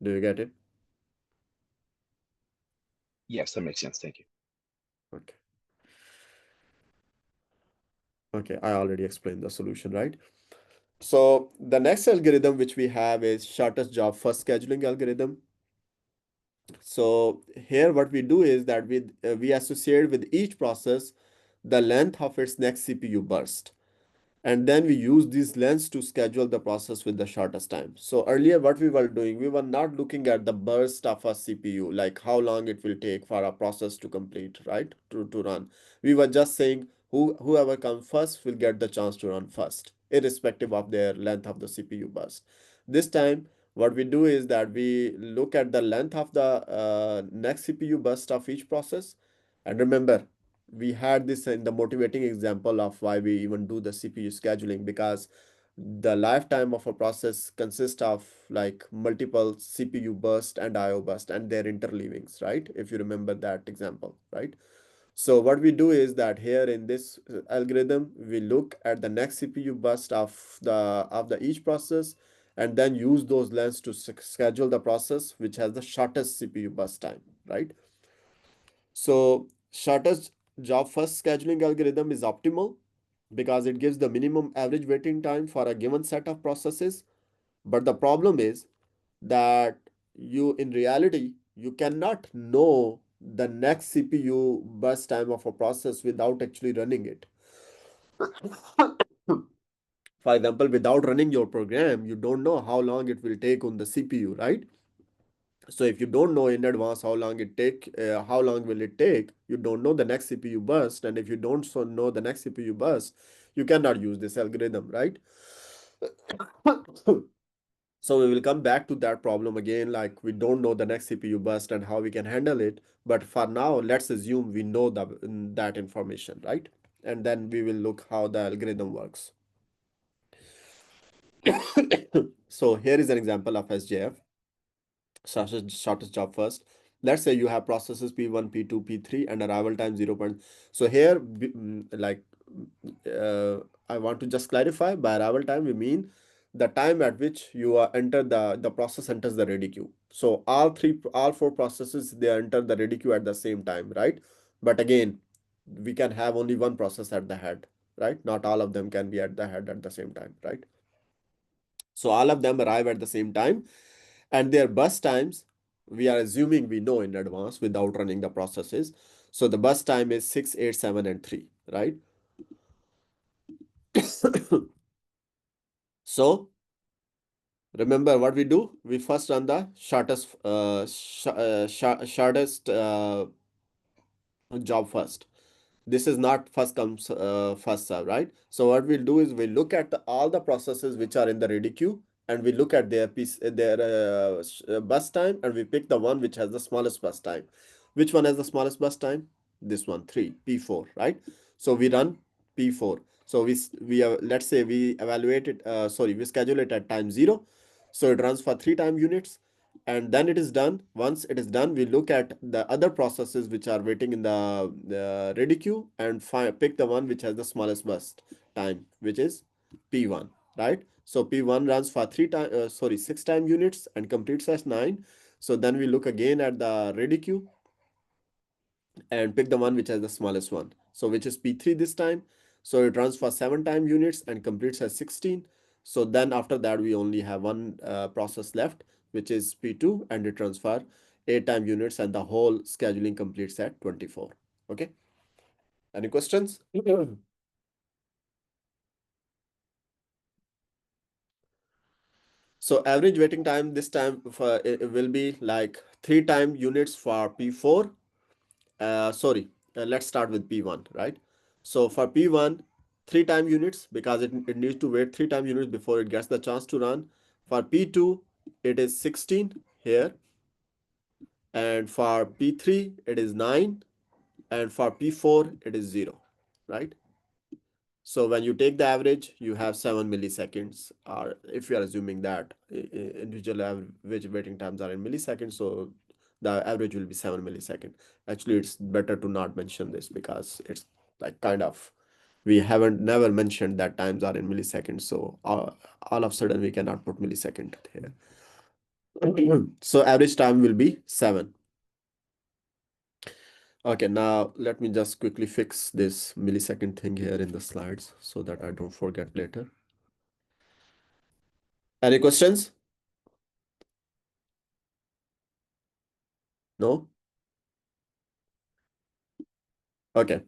Do you get it? Yes, that makes sense. Thank you. Okay. Okay, I already explained the solution, right? So the next algorithm which we have is shortest job first scheduling algorithm. So here what we do is that we associate with each process the length of its next CPU burst. And then we use these lengths to schedule the process with the shortest time. So earlier what we were doing, we were not looking at the burst of a CPU, like how long it will take for a process to complete, right? To run. We were just saying Whoever comes first will get the chance to run first, irrespective of their length of the CPU burst. This time, what we do is that we look at the length of the next CPU burst of each process. And remember, we had this in the motivating example of why we even do the CPU scheduling, because the lifetime of a process consists of like multiple CPU burst and IO burst and their interleavings, right? If you remember that example, right? So what we do is that here in this algorithm, we look at the next CPU burst of the each process, and then use those lengths to schedule the process which has the shortest CPU burst time, right? So shortest job first scheduling algorithm is optimal because it gives the minimum average waiting time for a given set of processes. But the problem is that in reality, you cannot know the next CPU burst time of a process without actually running it. For example, without running your program, you don't know how long it will take on the CPU, right? So if you don't know in advance how long will it take, you don't know the next CPU burst. And if you don't know the next CPU burst, you cannot use this algorithm, right? So we will come back to that problem again, like we don't know the next CPU burst and how we can handle it. But for now, let's assume we know that information, right? And then we will look how the algorithm works. So here is an example of SJF, shortest job first. Let's say you have processes P1, P2, P3 and arrival time 0. So here, I want to just clarify, by arrival time, we mean the time at which you enter the process enters the ready queue. So all four processes, they enter the ready queue at the same time, right? But again, we can have only one process at the head, right? Not all of them can be at the head at the same time, right? So all of them arrive at the same time, and their bus times, we are assuming we know in advance without running the processes. So the bus time is 6, 8, 7, and 3, right? So remember what we do? We first run the shortest job first. This is not first comes first serve, right? So what we'll do is we look at all the processes which are in the ready queue, and we look at their bus time, and we pick the one which has the smallest bus time. Which one has the smallest bus time? This one, 3, P4, right? So we run P4. So let's say we evaluate it, we schedule it at time 0. So it runs for 3 time units, and then it is done. Once it is done, we look at the other processes which are waiting in the ready queue and pick the one which has the smallest burst time, which is P1, right? So P1 runs for 6 time units and completes as 9. So then we look again at the ready queue and pick the one which has the smallest one. So which is P3 this time. So it runs for 7 time units and completes as 16. So then after that, we only have one process left, which is P2, and it runs for 8 time units, and the whole scheduling completes at 24. Okay. Any questions? So average waiting time this time it will be like 3 time units for P4. Let's start with P1, right? So for P1, 3 time units, because it needs to wait 3 time units before it gets the chance to run. For P2, it is 16 here. And for P3, it is 9. And for P4, it is 0, right? So when you take the average, you have 7 milliseconds, or if you are assuming that individual average waiting times are in milliseconds, so the average will be 7 milliseconds. Actually, it's better to not mention this because it's like kind of, we haven't never mentioned that times are in milliseconds. So all of a sudden we cannot put millisecond here. So average time will be 7. Okay, now let me just quickly fix this millisecond thing here in the slides so that I don't forget later. Any questions? No? Okay.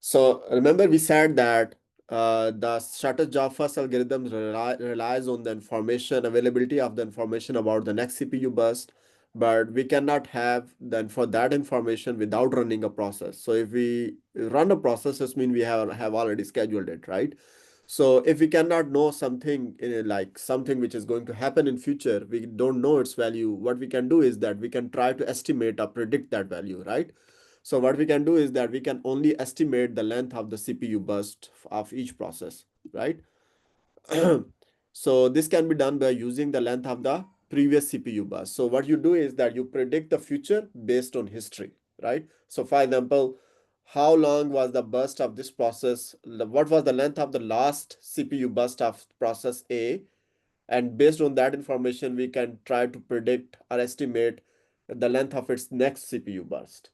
So remember we said that the shortest job first algorithm relies on the information, availability of the information about the next CPU burst, but we cannot have then for that information without running a process. So if we run a process, this means we have already scheduled it, right? So if we cannot know something like something which is going to happen in future, we don't know its value. What we can do is that we can try to estimate or predict that value, right? So what we can do is that we can only estimate the length of the CPU burst of each process, right? So this can be done by using the length of the previous CPU burst. So what you do is that you predict the future based on history, right? So for example, how long was the burst of this process? What was the length of the last CPU burst of process A? And based on that information, we can try to predict or estimate the length of its next CPU burst.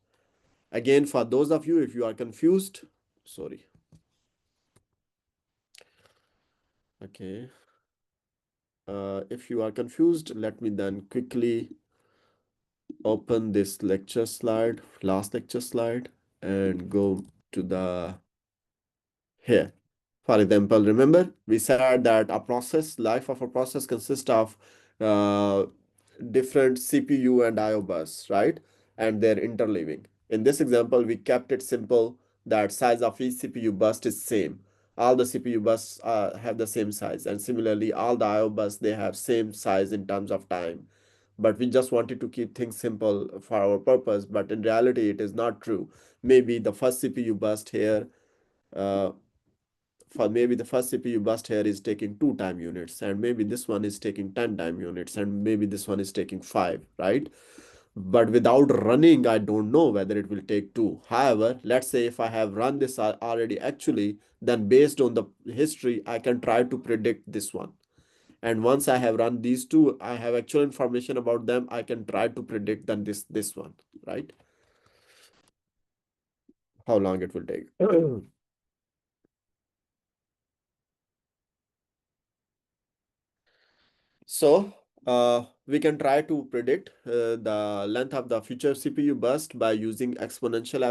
Again, for those of you, if you are confused, sorry. Okay. If you are confused, let me then quickly open this lecture slide, last lecture slide, and go to the here. For example, remember we said that a process, life of a process consists of uh, different CPU and IO bus, right? And their interleaving. In this example, we kept it simple that size of each CPU bus is same. All the CPU bus have the same size, and similarly, all the IO bus they have same size in terms of time. But we just wanted to keep things simple for our purpose. But in reality, it is not true. Maybe the first CPU burst here. Uh, for maybe the first CPU burst here is taking 2 time units, and maybe this one is taking 10 time units, and maybe this one is taking 5, right? But without running, I don't know whether it will take 2. However, let's say if I have run this already actually, then based on the history, I can try to predict this one. And once I have run these two, I have actual information about them, I can try to predict then this one, right? How long it will take. So we can try to predict the length of the future CPU burst by using exponential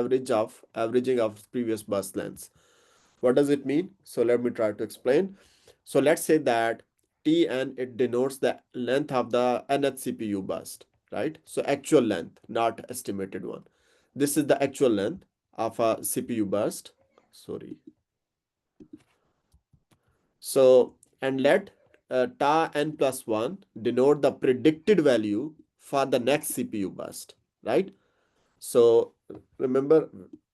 averaging of previous burst lengths. What does it mean? So let me try to explain. So let's say that Tn, it denotes the length of the nth CPU burst, right? So actual length, not estimated one. This is the actual length of a CPU burst. Sorry. So, and let ta n plus 1 denote the predicted value for the next CPU burst, right? So remember,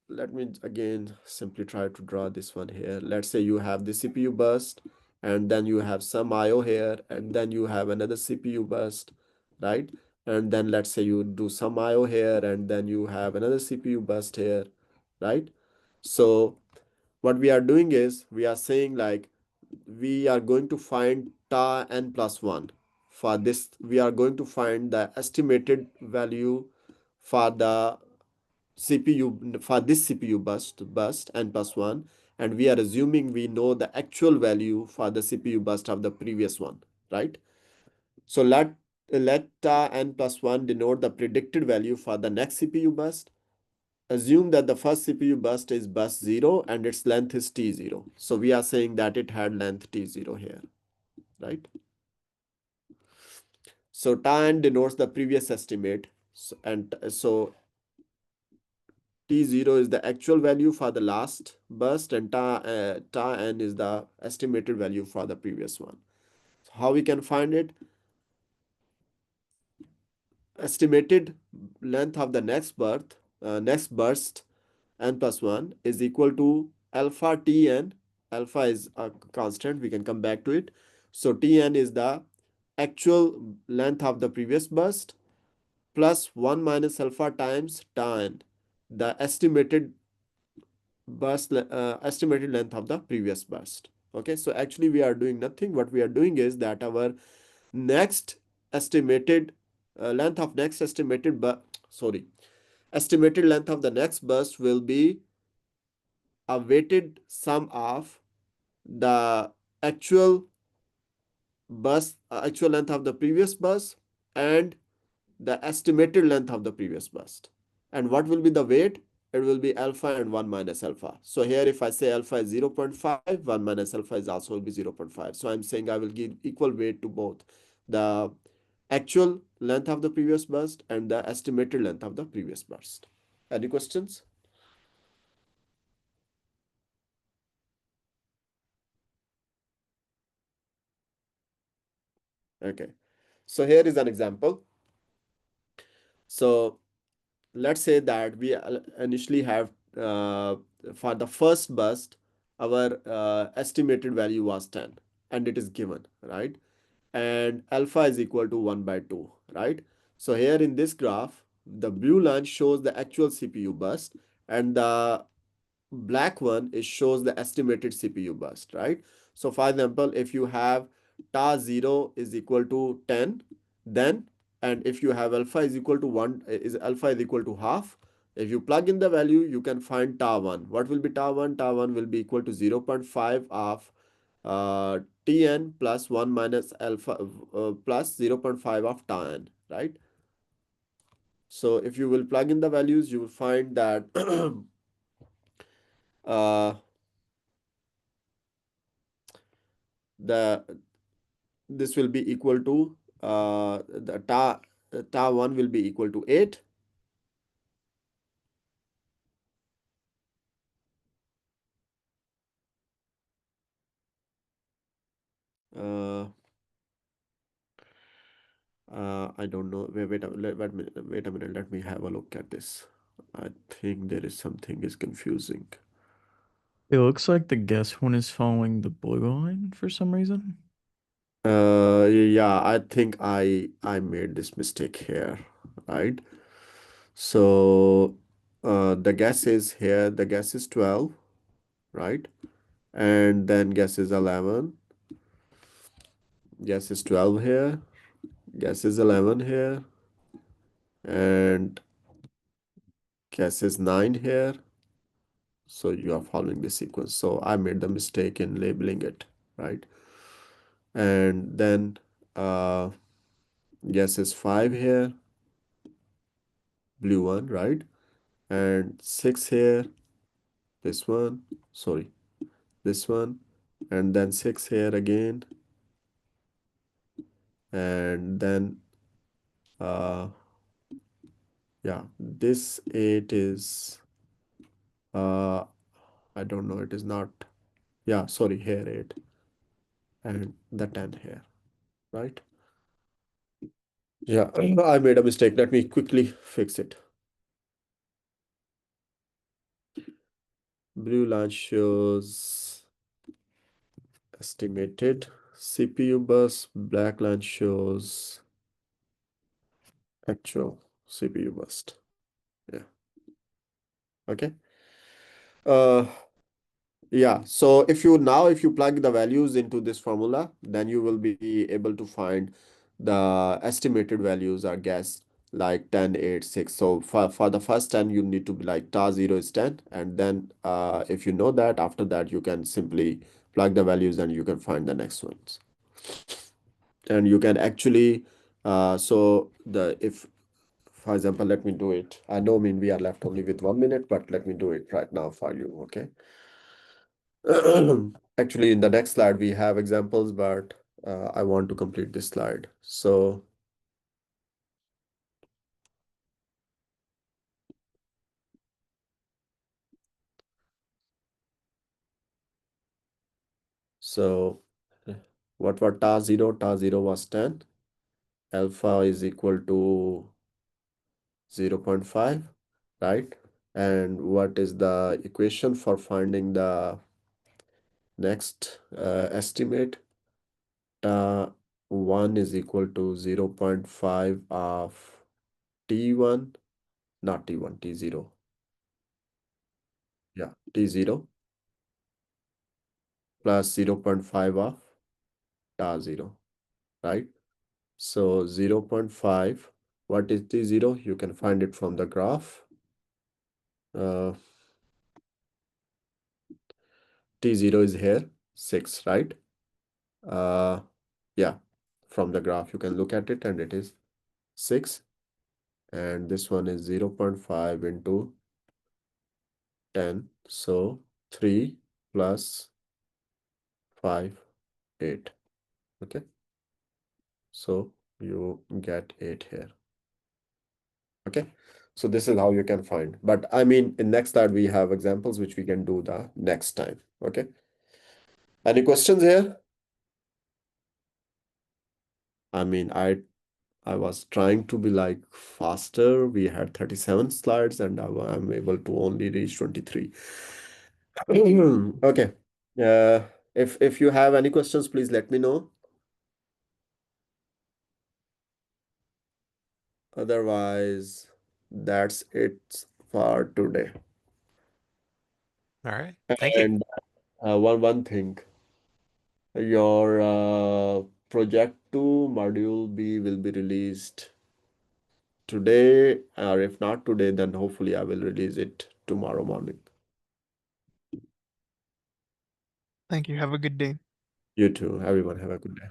let me again simply try to draw this one here. Let's say you have the CPU burst, and then you have some IO here, and then you have another CPU burst, right? And then let's say you do some IO here, and then you have another CPU burst here, right? So what we are doing is we are saying like we are going to find ta n plus 1. For this, we are going to find the estimated value for the CPU for this CPU burst n plus 1, and we are assuming we know the actual value for the CPU burst of the previous one, right? So let ta n plus 1 denote the predicted value for the next CPU burst. Assume that the first CPU burst is burst 0 and its length is T0. So we are saying that it had length T0 here, right? So tan denotes the previous estimate. So T0 is the actual value for the last burst, and ta n is the estimated value for the previous one. So how we can find it? Estimated length of the next burst n plus 1 is equal to alpha Tn. Alpha is a constant, we can come back to it. So Tn is the actual length of the previous burst plus 1 minus alpha times tan, the estimated length of the previous burst. Okay, so actually we are doing nothing. What we are doing is that our next estimated length of next estimated estimated length of the next burst will be a weighted sum of the actual actual length of the previous burst and the estimated length of the previous burst. And what will be the weight? It will be alpha and 1 minus alpha. So here if I say alpha is 0.5, 1 minus alpha is also will be 0.5. So I'm saying I will give equal weight to both the actual length of the previous burst and the estimated length of the previous burst. Any questions? Okay, so here is an example. So let's say that we initially have for the first burst, our estimated value was 10 and it is given, right? And alpha is equal to 1 by 2, right? So here in this graph, the blue line shows the actual CPU burst and the black one is shows the estimated CPU burst, right? So for example, if you have ta 0 is equal to 10, then and if you have alpha is equal to 1, is alpha is equal to half, if you plug in the value, you can find ta 1. What will be ta 1? Ta 1 will be equal to 0.5 of Tn plus 1 minus alpha plus 0.5 of ta n, right? So if you will plug in the values, you will find that uh, the this will be equal to the ta 1 will be equal to 8. Uh, I don't know. Wait a minute. Let me have a look at this. I think there is something is confusing. It looks like the guess one is following the blue line for some reason. Yeah, I think I made this mistake here, right? So the guess is here. The guess is 12, right? And then guess is 11. Guess is 12 here. Guess is 11 here. And guess is 9 here. So you are following the sequence. So I made the mistake in labeling it, right? And then guess is 5 here, blue one, right? And 6 here, this one, sorry, this one, and then 6 here again, and then yeah, this 8 is I don't know, it is not, yeah, sorry, here 8 and the 10 here, right? Yeah, I made a mistake. Let me quickly fix it. Blue line shows estimated CPU bus, black line shows actual CPU burst. Yeah. Okay. Uh, yeah. So if you plug the values into this formula, then you will be able to find the estimated values are guessed like 10, 8, 6. So for the first 10, you need to be like ta 0 is 10. And then if you know that, after that, you can simply plug the values and you can find the next ones. And you can actually, so the if for example, let me do it. I know, we are left only with 1 minute, but let me do it right now for you, okay? Actually, in the next slide, we have examples, but I want to complete this slide. So what was ta 0? Ta 0 was 10. Alpha is equal to 0.5, right? And what is the equation for finding the next estimate? Ta 1 is equal to 0.5 of T1, not T1, T0. Yeah, T0 plus 0.5 of ta 0, right? So 0.5, what is T0? You can find it from the graph. T0 is here, 6, right? Yeah, from the graph, you can look at it and it is 6. And this one is 0.5 into 10. So 3 plus 5, 8. Okay. So you get 8 here. Okay, so this is how you can find. But I mean, in next slide, we have examples which we can do the next time. Okay. Any questions here? I mean, I was trying to be like faster. We had 37 slides and I'm able to only reach 23. Okay. If you have any questions, please let me know. Otherwise, that's it for today. All right. Thank you. And one thing, your project 2 module B will be released today, or if not today, then hopefully I will release it tomorrow morning. Thank you. Have a good day. You too. Everyone have a good day.